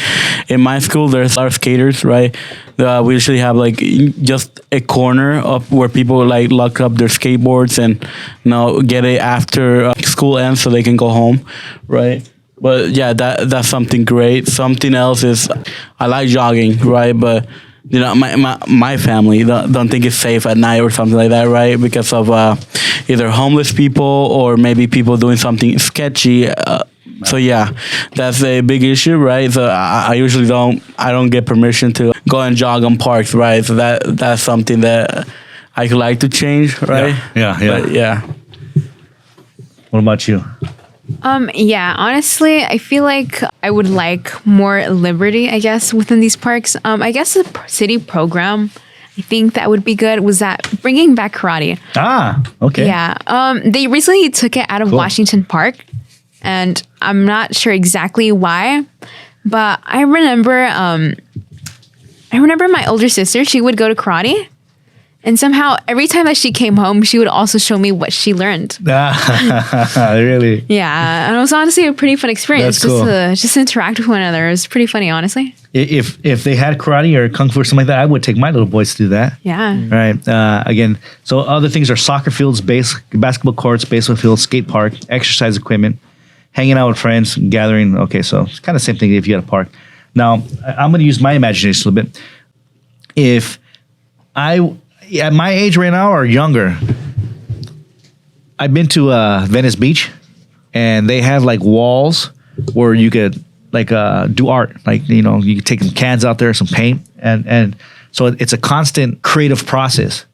In my school, there's a lot of skaters, right? We usually have like just a corner of where people like lock up their skateboards and get it after school ends so they can go home, right? But yeah, that's something great. Something else is I like jogging, right? But you know, my family don't think it's safe at night or something like that, right? Because of either homeless people or maybe people doing something sketchy. So yeah, that's a big issue, right? So I usually don't get permission to go and jog on parks, right? So that's something that I could like to change, right? Yeah. But yeah. What about you? Yeah, honestly, I feel like I would like more liberty, I guess, within these parks. I guess the city program, I think that would be good, was that bringing back karate. Ah, okay. Yeah. They recently took it out of Washington Park. and I'm not sure exactly why, but I remember my older sister, she would go to karate, and somehow every time that she came home, she would also show me what she learned. Really? Yeah, and it was honestly a pretty fun experience. That's cool. Just to interact with one another. It was pretty funny, honestly. If they had karate or kung fu or something like that, I would take my little boys to do that. Yeah. Right. Again, so other things are soccer fields, basketball courts, baseball fields, skate park, exercise equipment, hanging out with friends, gathering. Okay, so it's kind of the same thing if you had a park. Now, I'm going to use my imagination a little bit. If at my age right now or younger, I've been to Venice Beach, and they have like walls where you could like do art. Like, you know, you could take some cans out there, some paint, and so it's a constant creative process.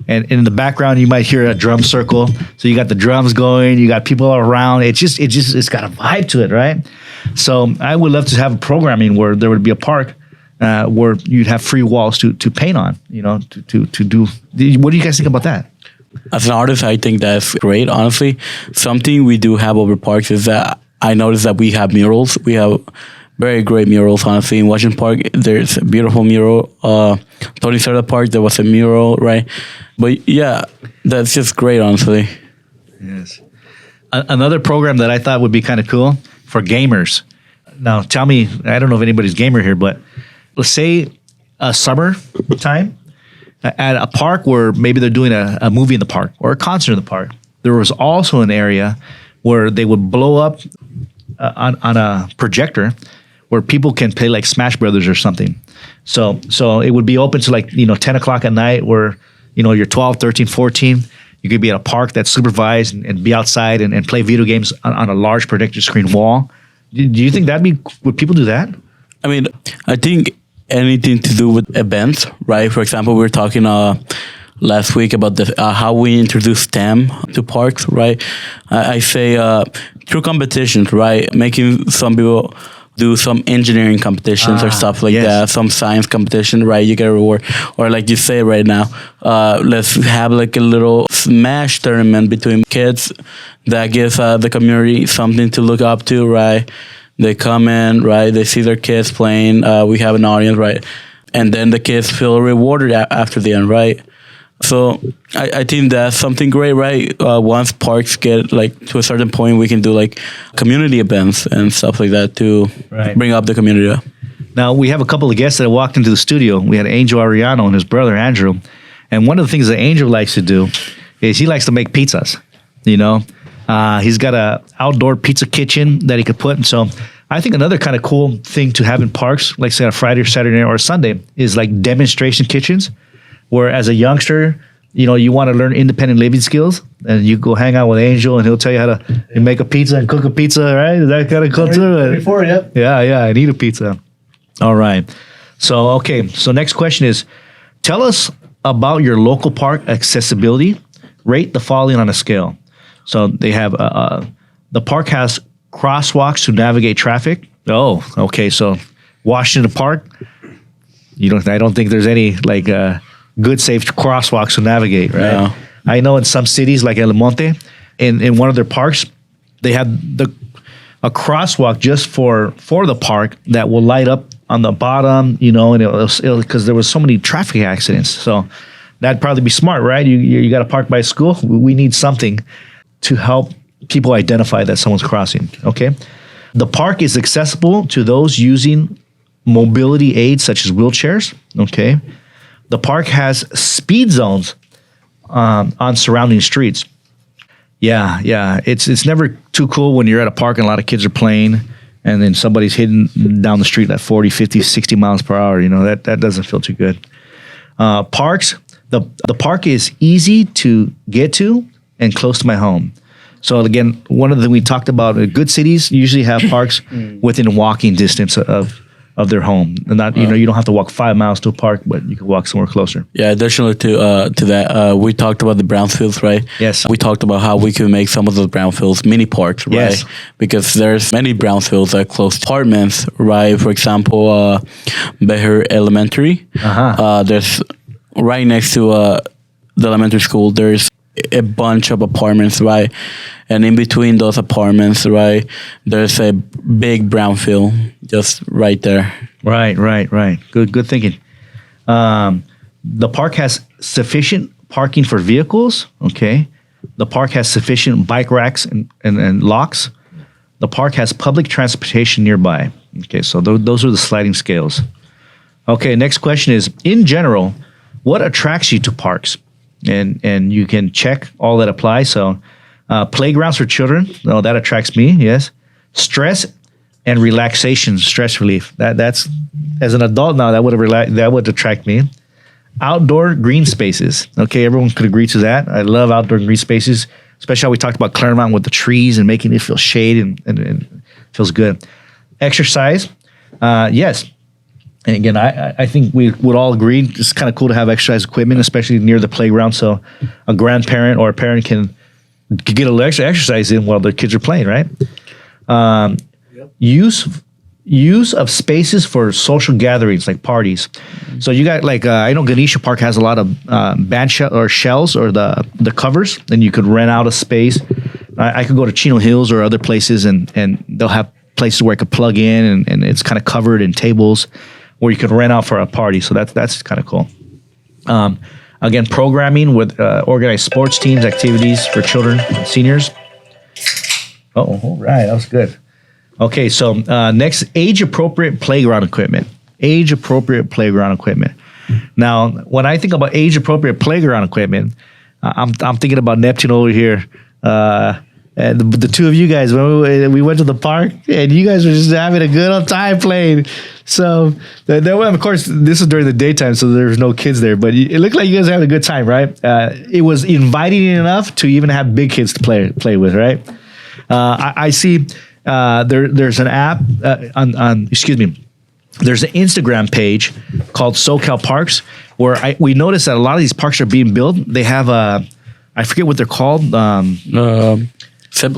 And in the background, you might hear a drum circle. So you got the drums going, you got people around. It's got a vibe to it, right? So I would love to have a programming where there would be a park where you'd have free walls to paint on, you know, to do. What do you guys think about that? As an artist, I think that's great, honestly. Something we do have over parks is that I noticed that we have murals. We have very great murals, honestly. In Washington Park, there's a beautiful mural. Tony Serra Park, there was a mural, right? But yeah, that's just great, honestly. Yes. Another program that I thought would be kind of cool for gamers. Now, tell me, I don't know if anybody's gamer here, but let's say a summer time at a park where maybe they're doing a movie in the park or a concert in the park. There was also an area where they would blow up on a projector where people can play like Smash Brothers or something. So it would be open to like, 10 o'clock at night where, you're 12, 13, 14. You could be at a park that's supervised and be outside and play video games on a large projector screen wall. Do you think would people do that? I mean, I think anything to do with events, right? For example, we were talking last week about how we introduce STEM to parks, right? I say through competitions, right? Making some people do some engineering competitions or stuff like that, some science competition, right? You get a reward. Or like you say right now, let's have like a little Smash tournament between kids that gives the community something to look up to, right? They come in, right? They see their kids playing. We have an audience, right? And then the kids feel rewarded after the end, right? So I think that's something great, right? Once parks get like to a certain point, we can do like community events and stuff like that to bring up the community. Now, we have a couple of guests that walked into the studio. We had Angel Arellano and his brother, Andrew. And one of the things that Angel likes to do is he likes to make pizzas, He's got a outdoor pizza kitchen that he could put. And so I think another kind of cool thing to have in parks, like say on a Friday or Saturday or Sunday, is like demonstration kitchens, where as a youngster, you want to learn independent living skills, and you go hang out with Angel, and he'll tell you how to make a pizza and cook a pizza, right? Is that kind of cool too? Before, yep. Yeah, I need a pizza. All right. So next question is, tell us about your local park accessibility. Rate the following on a scale. So they have, the park has crosswalks to navigate traffic. Oh, okay. So Washington Park, I don't think there's any like good, safe crosswalks to navigate, right? No. I know in some cities like El Monte, in one of their parks, they have a crosswalk just for the park that will light up on the bottom, and because there was so many traffic accidents. So that'd probably be smart, right? You got to park by school. We need something to help people identify that someone's crossing, okay? The park is accessible to those using mobility aids such as wheelchairs, okay? The park has speed zones on surrounding streets. Yeah. It's never too cool when you're at a park and a lot of kids are playing and then somebody's hitting down the street at 40, 50, 60 miles per hour. That doesn't feel too good. Parks, the park is easy to get to and close to my home. So again, one of the things we talked about, good cities usually have parks within walking distance of their home. And not, you don't have to walk 5 miles to a park, but you can walk somewhere closer. Yeah, additionally to that, we talked about the brownfields, right? Yes. We talked about how we can make some of those brownfields mini parks, right? Yes. Because there's many brownfields that close to apartments, right? For example, Beher Elementary. There's right next to the elementary school, there's a bunch of apartments, right? And in between those apartments, right, there's a big brown field just right there. Right. Good thinking. The park has sufficient parking for vehicles. Okay. The park has sufficient bike racks and locks. The park has public transportation nearby. Okay, so those are the sliding scales. Okay, next question is, in general, what attracts you to parks? And you can check all that apply. So playgrounds for children, oh, that attracts me, yes. Stress and relaxation, stress relief. That's as an adult now, that would attract me. Outdoor green spaces. Okay, everyone could agree to that. I love outdoor green spaces, especially how we talked about Claremont with the trees and making it feel shade and feels good. Exercise, yes. And again, I think we would all agree it's kind of cool to have exercise equipment, especially near the playground, so a grandparent or a parent can get a little extra exercise in while their kids are playing, right? Use of spaces for social gatherings like parties. So you got like I know Ganesha Park has a lot of band shells or the covers, and you could rent out a space. I could go to Chino Hills or other places, and they'll have places where I could plug in, and it's kind of covered in tables where you could rent out for a party. So that's kind of cool. Again, programming with organized sports teams, activities for children and seniors. Oh, all right, that was good. Okay, so next, age-appropriate playground equipment. Age-appropriate playground equipment. Now, when I think about age-appropriate playground equipment, I'm thinking about Neptune over here. And the two of you guys, when we went to the park, and you guys were just having a good old time playing. So, of course, this is during the daytime, so there's no kids there. But it looked like you guys were having a good time, right? It was inviting enough to even have big kids to play with, right? I see... there's an app there's an Instagram page called SoCal Parks where we noticed that a lot of these parks are being built. They have I forget what they're called. Zip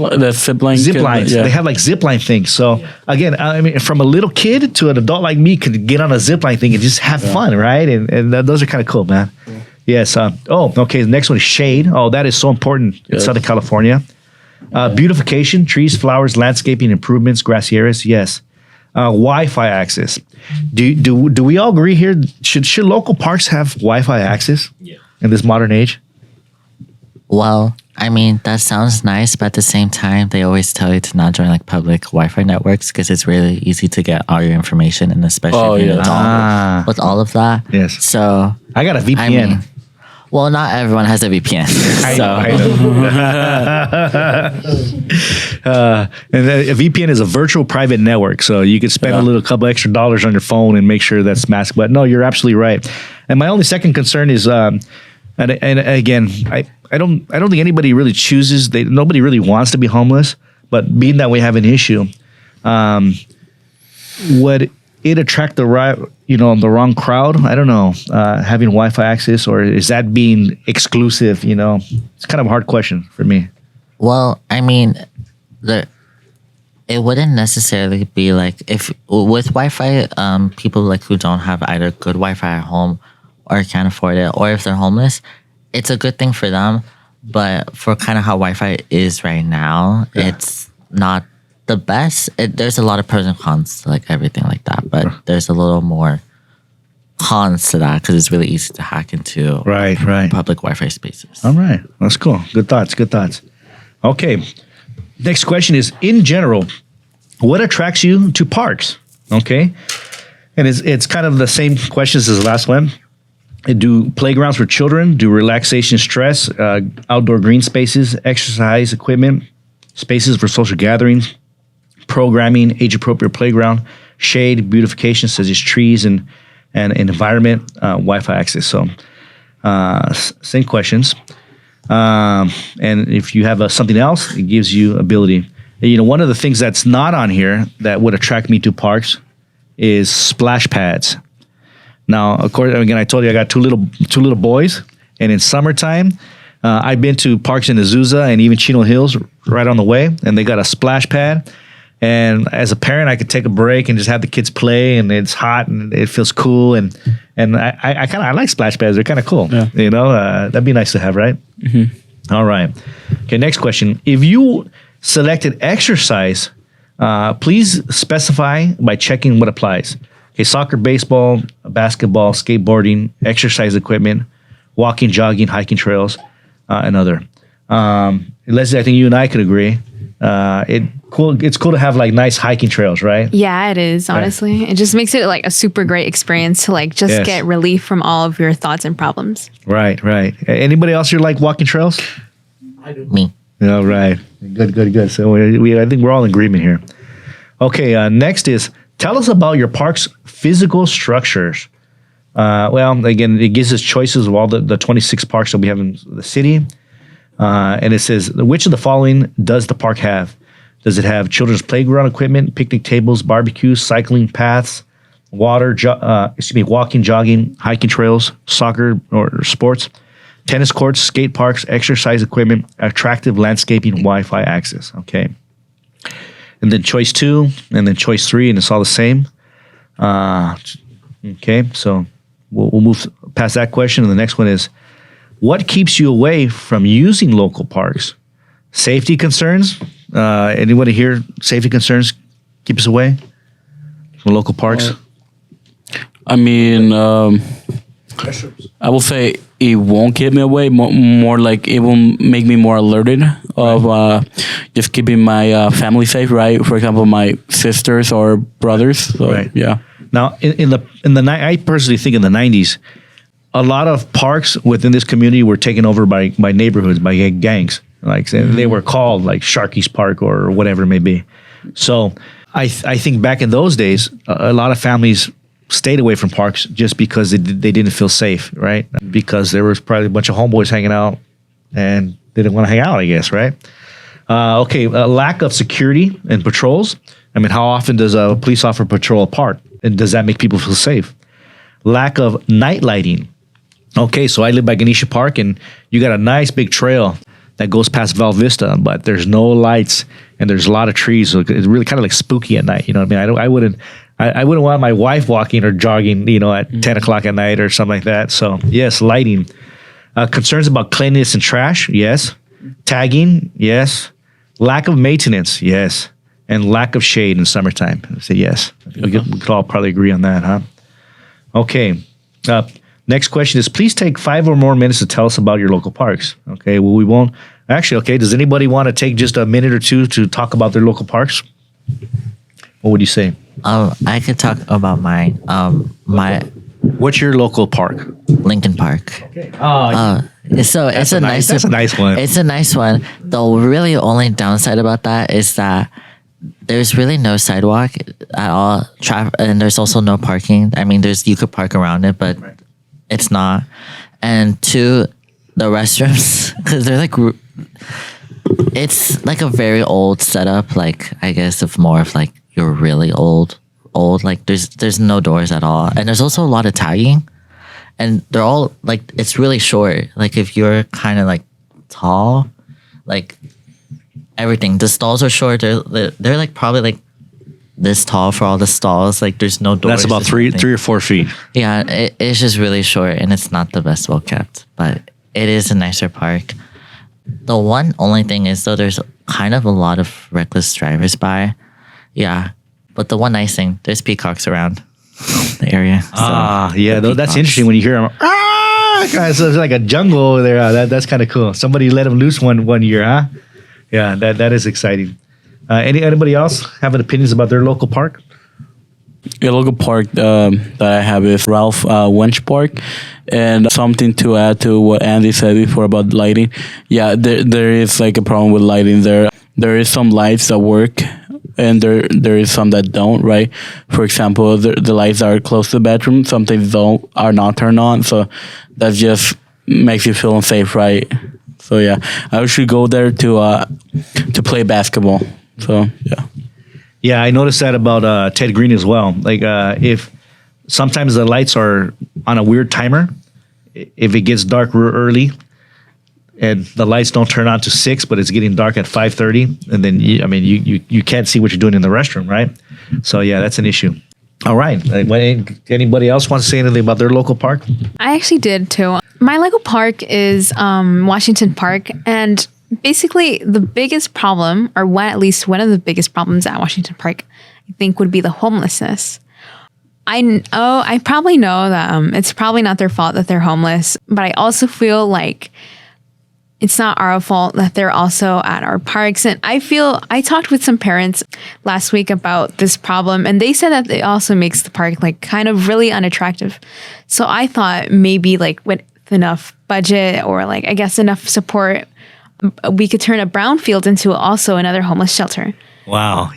lines. Yeah. They have like zip line things. So again, I mean, from a little kid to an adult like me could get on a zip line thing and just have fun, right? And those are kind of cool, man. Yeah. Yes. Okay. The next one is shade. Oh, that is so important in Southern California. Beautification, trees, flowers, landscaping improvements, grassy areas, yes. Wi-Fi access. Do we all agree here? Should local parks have Wi-Fi access in this modern age? Well, I mean, that sounds nice, but at the same time, they always tell you to not join like public Wi-Fi networks because it's really easy to get all your information, and especially with all of that. Yes. So I got a VPN. I mean, well, not everyone has a VPN. I know. And a VPN is a virtual private network, so you could spend a couple extra dollars on your phone and make sure that's masked. But no, you're absolutely right. And my only second concern is, and again, I don't think anybody really chooses. Nobody really wants to be homeless, but being that we have an issue, would it attract the wrong crowd? I don't know, having Wi-Fi access, or is that being exclusive? It's kind of a hard question for me. Well, I mean, it wouldn't necessarily be like if with Wi-Fi, people like who don't have either good Wi-Fi at home or can't afford it, or if they're homeless, it's a good thing for them. But for kind of how Wi-Fi is right now, it's not the best. There's a lot of pros and cons to like everything like that, but there's a little more cons to that because it's really easy to hack into public Wi-Fi spaces. All right, that's cool. Good thoughts. Okay, next question is, in general, what attracts you to parks? Okay, and it's kind of the same questions as the last one. Do playgrounds for children, do relaxation, stress, outdoor green spaces, exercise equipment, spaces for social gatherings, programming, age-appropriate playground, shade, beautification, such as trees and environment, Wi-Fi access. So, same questions. And if you have something else, it gives you ability. One of the things that's not on here that would attract me to parks is splash pads. Now, of course, again, I told you I got two little boys, and in summertime, I've been to parks in Azusa and even Chino Hills right on the way, and they got a splash pad. And as a parent, I could take a break and just have the kids play, and it's hot and it feels cool. And I like splash pads; they're kind of cool. Yeah. That'd be nice to have, right? Mm-hmm. All right. Okay, next question. If you selected exercise, please specify by checking what applies. Okay, soccer, baseball, basketball, skateboarding, exercise equipment, walking, jogging, hiking trails, and other. Leslie, I think you and I could agree. It's cool to have like nice hiking trails, right? Yeah, it is, honestly. It just makes it like a super great experience to like just get relief from all of your thoughts and problems. Right. Anybody else here like walking trails? Me. All right. Good. So I think we're all in agreement here. Okay, next is tell us about your park's physical structures. Well, again, it gives us choices of all the 26 parks that we have in the city. And it says, which of the following does the park have? Does it have children's playground equipment, picnic tables, barbecues, cycling paths, walking, jogging, hiking trails, soccer or sports, tennis courts, skate parks, exercise equipment, attractive landscaping, Wi-Fi access? Okay. And then choice 2, and then choice 3, and it's all the same. Okay, so we'll move past that question. And the next one is, what keeps you away from using local parks? Safety concerns? Anybody here, safety concerns keep us away from local parks? I mean, I will say it won't keep me away. More like it will make me more alerted of just keeping my family safe. Right, for example, my sisters or brothers. So, Right. Yeah. Now, I personally think in the 90s, a lot of parks within this community were taken over by neighborhoods, by gangs. Like they were called like Sharky's Park or whatever it may be. So I think back in those days, a lot of families stayed away from parks just because they didn't feel safe, right? Because there was probably a bunch of homeboys hanging out and they didn't want to hang out, I guess, right? Lack of security and patrols. I mean, how often does a police officer patrol a park? And does that make people feel safe? Lack of night lighting. Okay, so I live by Ganesha Park, and you got a nice big trail that goes past Val Vista, but there's no lights, and there's a lot of trees, so it's really kind of like spooky at night. You know what I mean? I wouldn't want my wife walking or jogging, at 10 o'clock at night or something like that. So yes, lighting. Concerns about cleanliness and trash, yes. Tagging, yes. Lack of maintenance, yes. And lack of shade in summertime. I say yes. We could all probably agree on that, huh? Okay. Next question is, please take 5 or more minutes to tell us about your local parks. Okay, well, we won't. Actually, okay, does anybody want to take just a minute or two to talk about their local parks? What would you say? I could talk about mine. What's your local park? Lincoln Park. Okay. So it's a nice. That's a nice one. It's a nice one. The really only downside about that is that there's really no sidewalk at all. And there's also no parking. I mean, you could park around it, but it's not. And 2, the restrooms, because they're like, it's like a very old setup. Like, I guess if more of like you're really old. Like there's no doors at all, and there's also a lot of tagging, and they're all like, it's really short. Like if you're kind of like tall, like everything. The stalls are short. They're like probably like this tall for all the stalls. Like there's no doors. That's about 3 or 4 feet. Yeah, it's just really short, and it's not the best well kept, but it is a nicer park. The only thing is though, there's kind of a lot of reckless drivers by. Yeah, but the one nice thing, there's peacocks around the area. So that's interesting when you hear them. Guys, so it's like a jungle over there. That's kind of cool. Somebody let them loose one year, huh? Yeah, that is exciting. Anybody else having opinions about their local park? A local park that I have is Ralph Wench Park. And something to add to what Andy said before about lighting. Yeah, there is like a problem with lighting there. There is some lights that work, and there is some that don't, right? For example, the lights are close to the bedroom. Some things are not turned on. So that just makes you feel unsafe, right? So yeah, I should go there to play basketball. So yeah. Yeah, I noticed that about Ted Green as well. Like if sometimes the lights are on a weird timer, if it gets dark real early and the lights don't turn on to 6, but it's getting dark at 5:30, and then you can't see what you're doing in the restroom, right? So yeah, that's an issue. All right. Anybody else want to say anything about their local park? I actually did too. My Lego park is Washington Park, and basically the biggest problem, or at least one of the biggest problems at Washington Park, I think would be the homelessness. I probably know that it's probably not their fault that they're homeless, but I also feel like it's not our fault that they're also at our parks. And I talked with some parents last week about this problem, and they said that it also makes the park like kind of really unattractive. So I thought maybe like with enough budget or like I guess enough support, we could turn a brownfield into also another homeless shelter. Wow.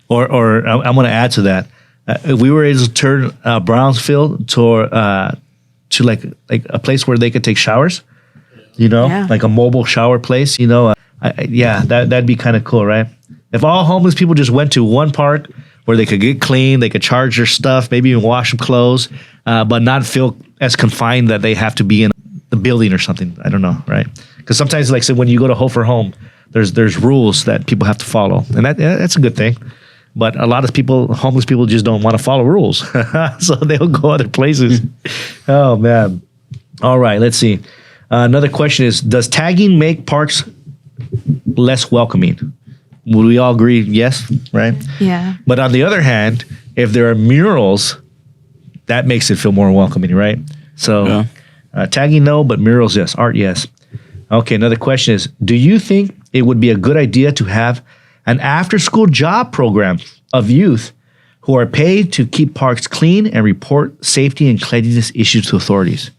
Or I'm going to add to that. If we were able to turn Brownsfield to like a place where they could take showers, like a mobile shower place, that'd be kind of cool, right? If all homeless people just went to one park where they could get clean, they could charge their stuff, maybe even wash some clothes, but not feel as confined that they have to be in the building or something. I don't know, right? Because sometimes, like I said, when you go to Hofer Home, there's rules that people have to follow, and that's a good thing. But a lot of homeless people just don't want to follow rules. So they'll go other places. Oh, man. All right, let's see. Another question is, does tagging make parks less welcoming? Would we all agree yes, right? Yeah. But on the other hand, if there are murals, that makes it feel more welcoming, right? So tagging, no, but murals, yes. Art, yes. Okay, another question is, do you think it would be a good idea to have an after-school job program of youth who are paid to keep parks clean and report safety and cleanliness issues to authorities?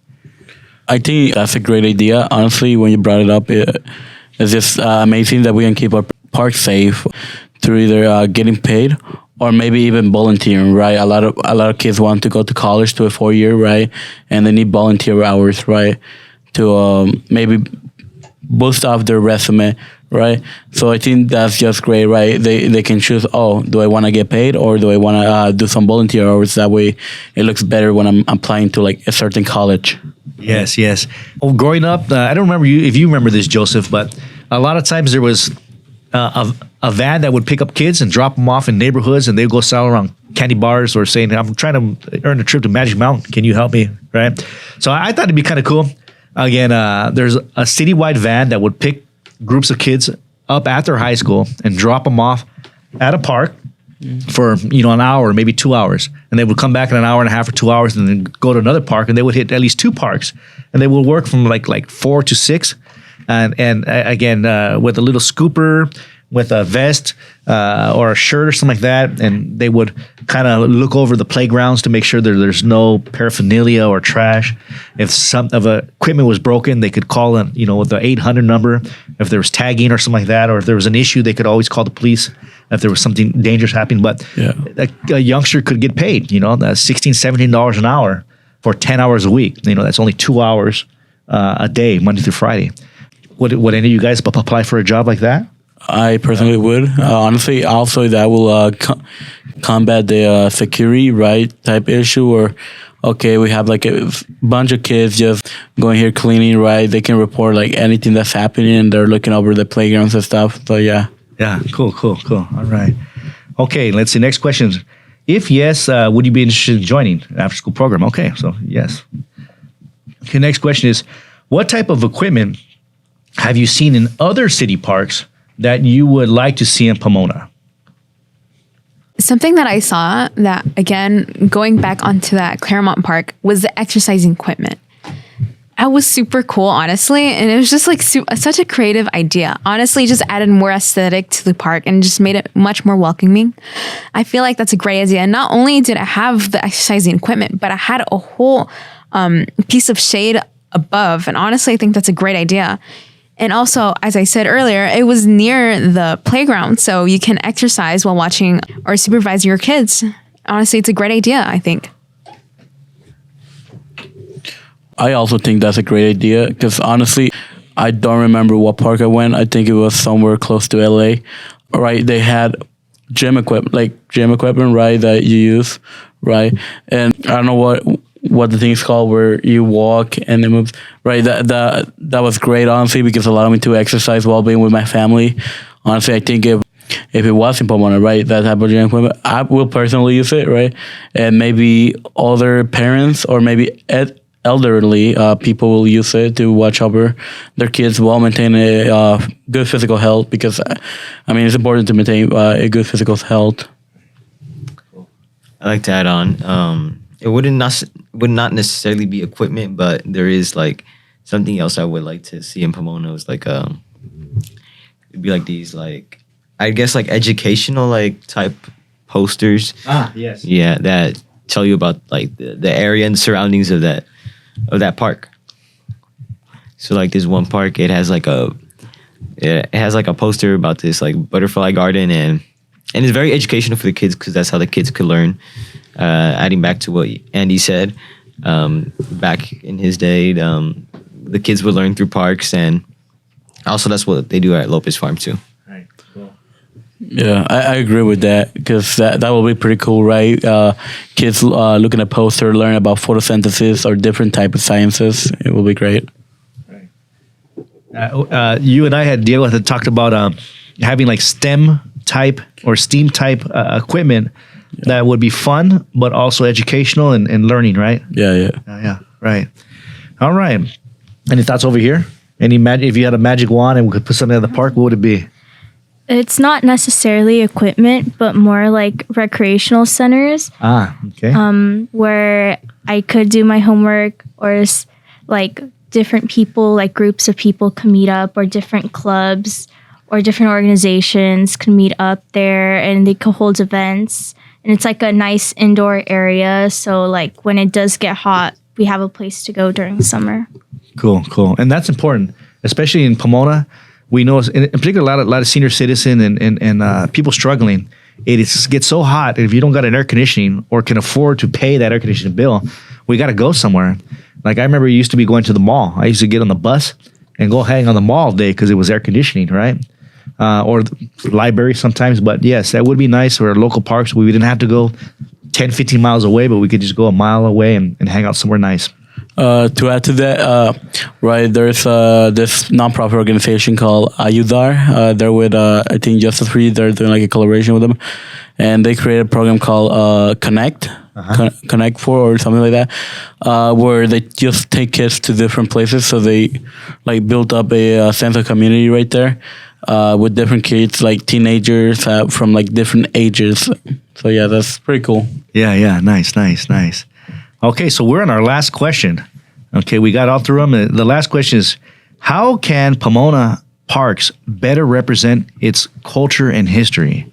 I think that's a great idea. Honestly, when you brought it up, it's just amazing that we can keep our parks safe through either getting paid or maybe even volunteering, right? A lot of kids want to go to college to a 4-year, right? And they need volunteer hours, right? To maybe boost off their resume, right? So I think that's just great, right? They can choose, do I want to get paid or do I want to do some volunteer hours? That way it looks better when I'm applying to like a certain college. Yes. Well, growing up, I don't remember if you remember this, Joseph, but a lot of times there was a van that would pick up kids and drop them off in neighborhoods, and they'd go sell around candy bars or saying, I'm trying to earn a trip to Magic Mountain. Can you help me, right? So I thought it'd be kind of cool. Again, there's a citywide van that would pick groups of kids up at their high school and drop them off at a park for an hour, maybe 2 hours, and they would come back in an hour and a half or 2 hours, and then go to another park, and they would hit at least 2 parks, and they would work from like 4 to 6, and again with a little scooper, with a vest or a shirt or something like that, and they would kind of look over the playgrounds to make sure there's no paraphernalia or trash. If some of the equipment was broken, they could call in, with the 800 number. If there was tagging or something like that, or if there was an issue, they could always call the police if there was something dangerous happening. But a youngster could get paid, $16, $17 an hour for 10 hours a week. That's only 2 hours a day, Monday through Friday. Would any of you guys apply for a job like that? I personally would. Honestly, also that will combat the security, right, type issue. Or, we have like a bunch of kids just going here cleaning, right? They can report like anything that's happening, and they're looking over the playgrounds and stuff. So, yeah. Yeah, cool. All right. Okay, let's see. Next question. If yes, would you be interested in joining an after-school program? Okay, so yes. Okay, next question is, what type of equipment have you seen in other city parks that you would like to see in Pomona? Something that I saw that, again, going back onto that Claremont Park, was the exercising equipment. That was super cool, honestly. And it was just like such a creative idea. Honestly, just added more aesthetic to the park and just made it much more welcoming. I feel like that's a great idea. And not only did it have the exercising equipment, but I had a whole piece of shade above. And honestly, I think that's a great idea. And also, as I said earlier, it was near the playground, so you can exercise while watching or supervise your kids. Honestly, it's a great idea, I think. I also think that's a great idea because honestly, I don't remember what park I went. I think it was somewhere close to LA. Right? They had gym equipment, right, that you use, right? And I don't know what the thing is called where you walk and it moves, right? That was great, honestly, because it allowed me to exercise while being with my family. Honestly, I think if it was in Pomona, right, that type of gym equipment, I will personally use it, right? And maybe other parents or maybe elderly people will use it to watch over their kids while maintaining a good physical health, because I mean, it's important to maintain a good physical health. I like to add on. It would not necessarily be equipment, but there is like something else I would like to see in Pomona. Is like it'd be like these like, I guess, like educational like type posters. Yes. Yeah, that tell you about like the area and surroundings of that park. So like this one park, it has like a poster about this like butterfly garden, and it's very educational for the kids, because that's how the kids could learn. Adding back to what Andy said, back in his day, the kids would learn through parks, and also that's what they do at Lopez Farm too. Right. Cool. Yeah, I agree with that, because that will be pretty cool, right? Kids looking at poster, learn about photosynthesis or different type of sciences. It will be great. You and I had talked about having like STEM type or STEAM type equipment that would be fun, but also educational and learning, right? Yeah. Yeah, right. All right. Any thoughts over here? If you had a magic wand and we could put something at the park, what would it be? It's not necessarily equipment, but more like recreational centers. Okay. Where I could do my homework, or like different people, like groups of people can meet up, or different clubs or different organizations can meet up there, and they can hold events. And it's like a nice indoor area. So like when it does get hot, we have a place to go during summer. Cool. And that's important, especially in Pomona. We know, in particular, a lot of senior citizens and people struggling. It gets so hot, and if you don't got an air conditioning or can afford to pay that air conditioning bill, we got to go somewhere. Like I remember, it used to be going to the mall. I used to get on the bus and go hang on the mall all day because it was air conditioning, right? Or the library sometimes. But yes, that would be nice. Or local parks, we didn't have to go 10, 15 miles away, but we could just go a mile away and hang out somewhere nice. To add to that, right, there's this nonprofit organization called Ayudar. They're with, I think, Justice Free. They're doing like a collaboration with them. And they created a program called Connect. Connect for or something like that, where they just take kids to different places. So they like built up a sense of community right there with different kids, like teenagers from like different ages. So yeah, that's pretty cool. Yeah, nice. Okay, so we're on our last question. Okay, we got all through them. The last question is, how can Pomona Parks better represent its culture and history?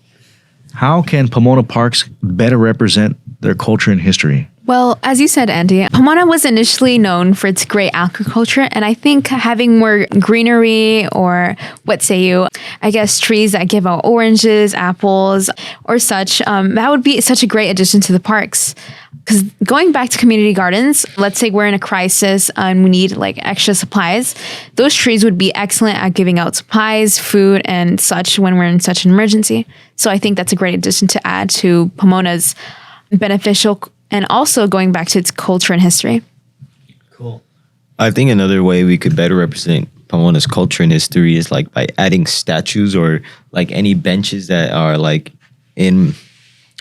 How can Pomona Parks better represent their culture and history? Well, as you said, Andy, Pomona was initially known for its great agriculture, and I think having more greenery, or what say you, I guess trees that give out oranges, apples, or such, that would be such a great addition to the parks. Because going back to community gardens, let's say we're in a crisis and we need like extra supplies, those trees would be excellent at giving out supplies, food, and such when we're in such an emergency. So I think that's a great addition to add to Pomona's beneficial, and also going back to its culture and history. Cool. I think another way we could better represent Pomona's culture and history is like by adding statues or like any benches that are like in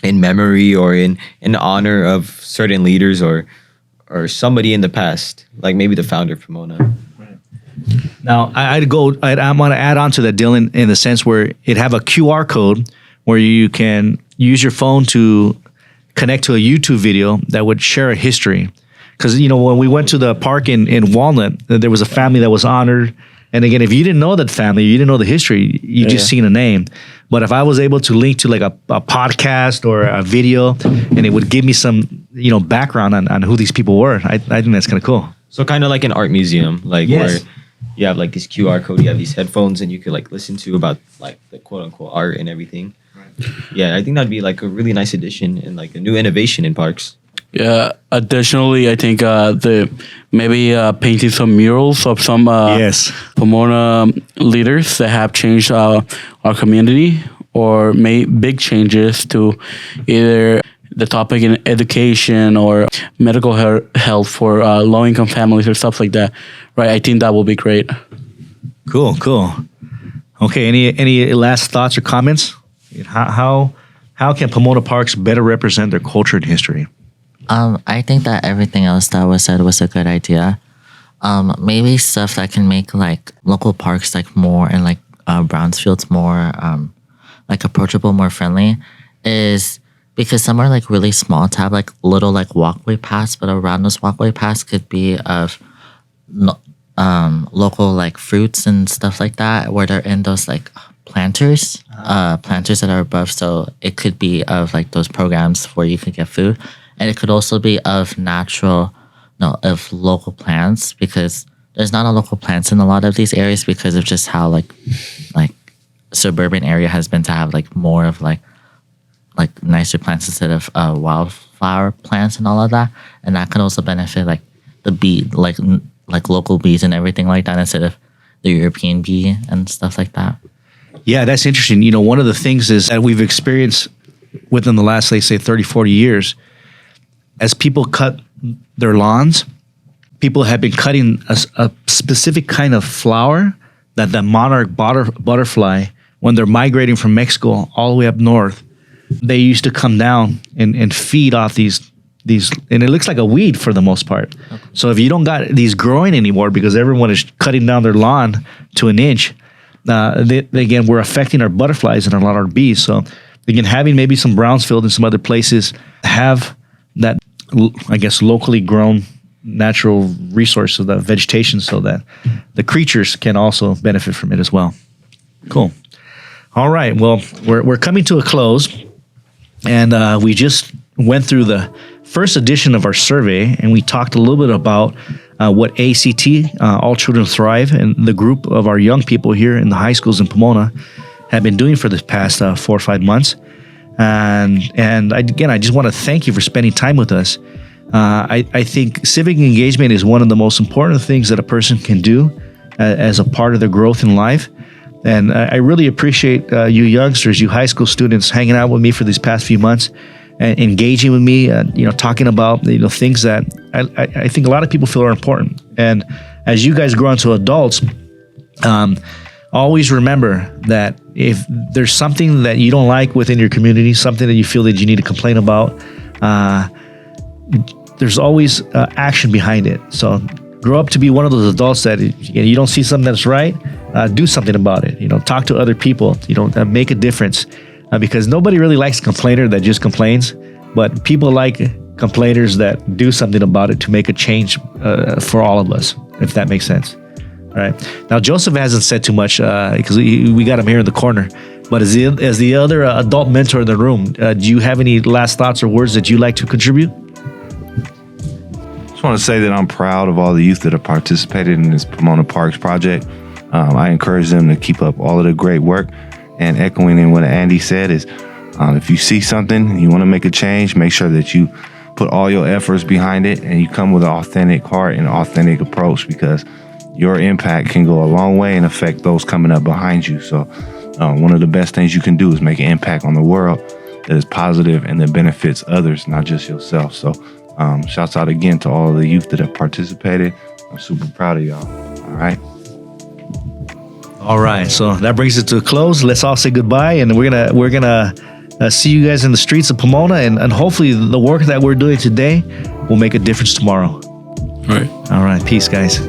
memory or in honor of certain leaders or somebody in the past, like maybe the founder of Pomona. Right. Now, I'm going to add on to that, Dylan, in the sense where it have a QR code where you can use your phone to connect to a YouTube video that would share a history. Because, when we went to the park in Walnut, there was a family that was honored. And again, if you didn't know that family, you didn't know the history, you just seen a name. But if I was able to link to like a podcast or a video, and it would give me some, background on who these people were, I think that's kind of cool. So kind of like an art museum, like yes. where you have like this QR code, you have these headphones, and you could like listen to about like the quote unquote art and everything. Right. Yeah, I think that'd be like a really nice addition and like a new innovation in parks. Yeah. Additionally, I think painting some murals of some Pomona leaders that have changed our community or made big changes to either the topic in education or medical health for low-income families or stuff like that. Right. I think that will be great. Cool. Okay. Any last thoughts or comments? How can Pomona Parks better represent their culture and history? I think that everything else that was said was a good idea. Maybe stuff that can make like local parks like more and like Brownsfields more like approachable, more friendly, is because some are like really small to have like little like walkway paths, but around those walkway paths could be of local like fruits and stuff like that, where they're in those like planters that are above. So it could be of like those programs where you could get food, and it could also be of of local plants, because there's not a local plants in a lot of these areas because of just how like suburban area has been to have like more of like nicer plants instead of wildflower plants and all of that, and that could also benefit like the bee like local bees and everything like that instead of the European bee and stuff like that. Yeah, that's interesting. You know, one of the things is that we've experienced within the last, let's say, 30, 40 years, as people cut their lawns, people have been cutting a specific kind of flower that the monarch butterfly, when they're migrating from Mexico all the way up north, they used to come down and feed off these, and it looks like a weed for the most part. Okay. So if you don't got these growing anymore because everyone is cutting down their lawn to an inch, again, we're affecting our butterflies and a lot of our bees. So again, having maybe some Brownsfield and some other places have that, I guess, locally grown natural resource of the vegetation so that the creatures can also benefit from it as well. Cool. All right. Well, we're coming to a close, and we just went through the first edition of our survey, and we talked a little bit about what ACT, All Children Thrive, and the group of our young people here in the high schools in Pomona have been doing for the past 4 or 5 months. And again, I just want to thank you for spending time with us. I think civic engagement is one of the most important things that a person can do as a part of their growth in life. And I really appreciate you youngsters, you high school students, hanging out with me for these past few months and engaging with me, talking about things that I think a lot of people feel are important. And as you guys grow into adults, always remember that if there's something that you don't like within your community, something that you feel that you need to complain about, there's always action behind it. So grow up to be one of those adults that you don't see something that's right, do something about it. Talk to other people. Make a difference, because nobody really likes a complainer that just complains, but people like complainers that do something about it to make a change for all of us, if that makes sense. All right. Now, Joseph hasn't said too much because we got him here in the corner. But as the other adult mentor in the room, do you have any last thoughts or words that you'd like to contribute? I want to say that I'm proud of all the youth that have participated in this Pomona Parks project. I encourage them to keep up all of the great work, and echoing in what Andy said is, if you see something and you want to make a change, make sure that you put all your efforts behind it and you come with an authentic heart and authentic approach, because your impact can go a long way and affect those coming up behind you. So one of the best things you can do is make an impact on the world that is positive and that benefits others, not just yourself. So shouts out again to all of the youth that have participated. I'm super proud of y'all. All right. All right. So that brings it to a close. Let's all say goodbye, and we're gonna see you guys in the streets of Pomona, and hopefully the work that we're doing today will make a difference tomorrow. All right. All right. Peace, guys.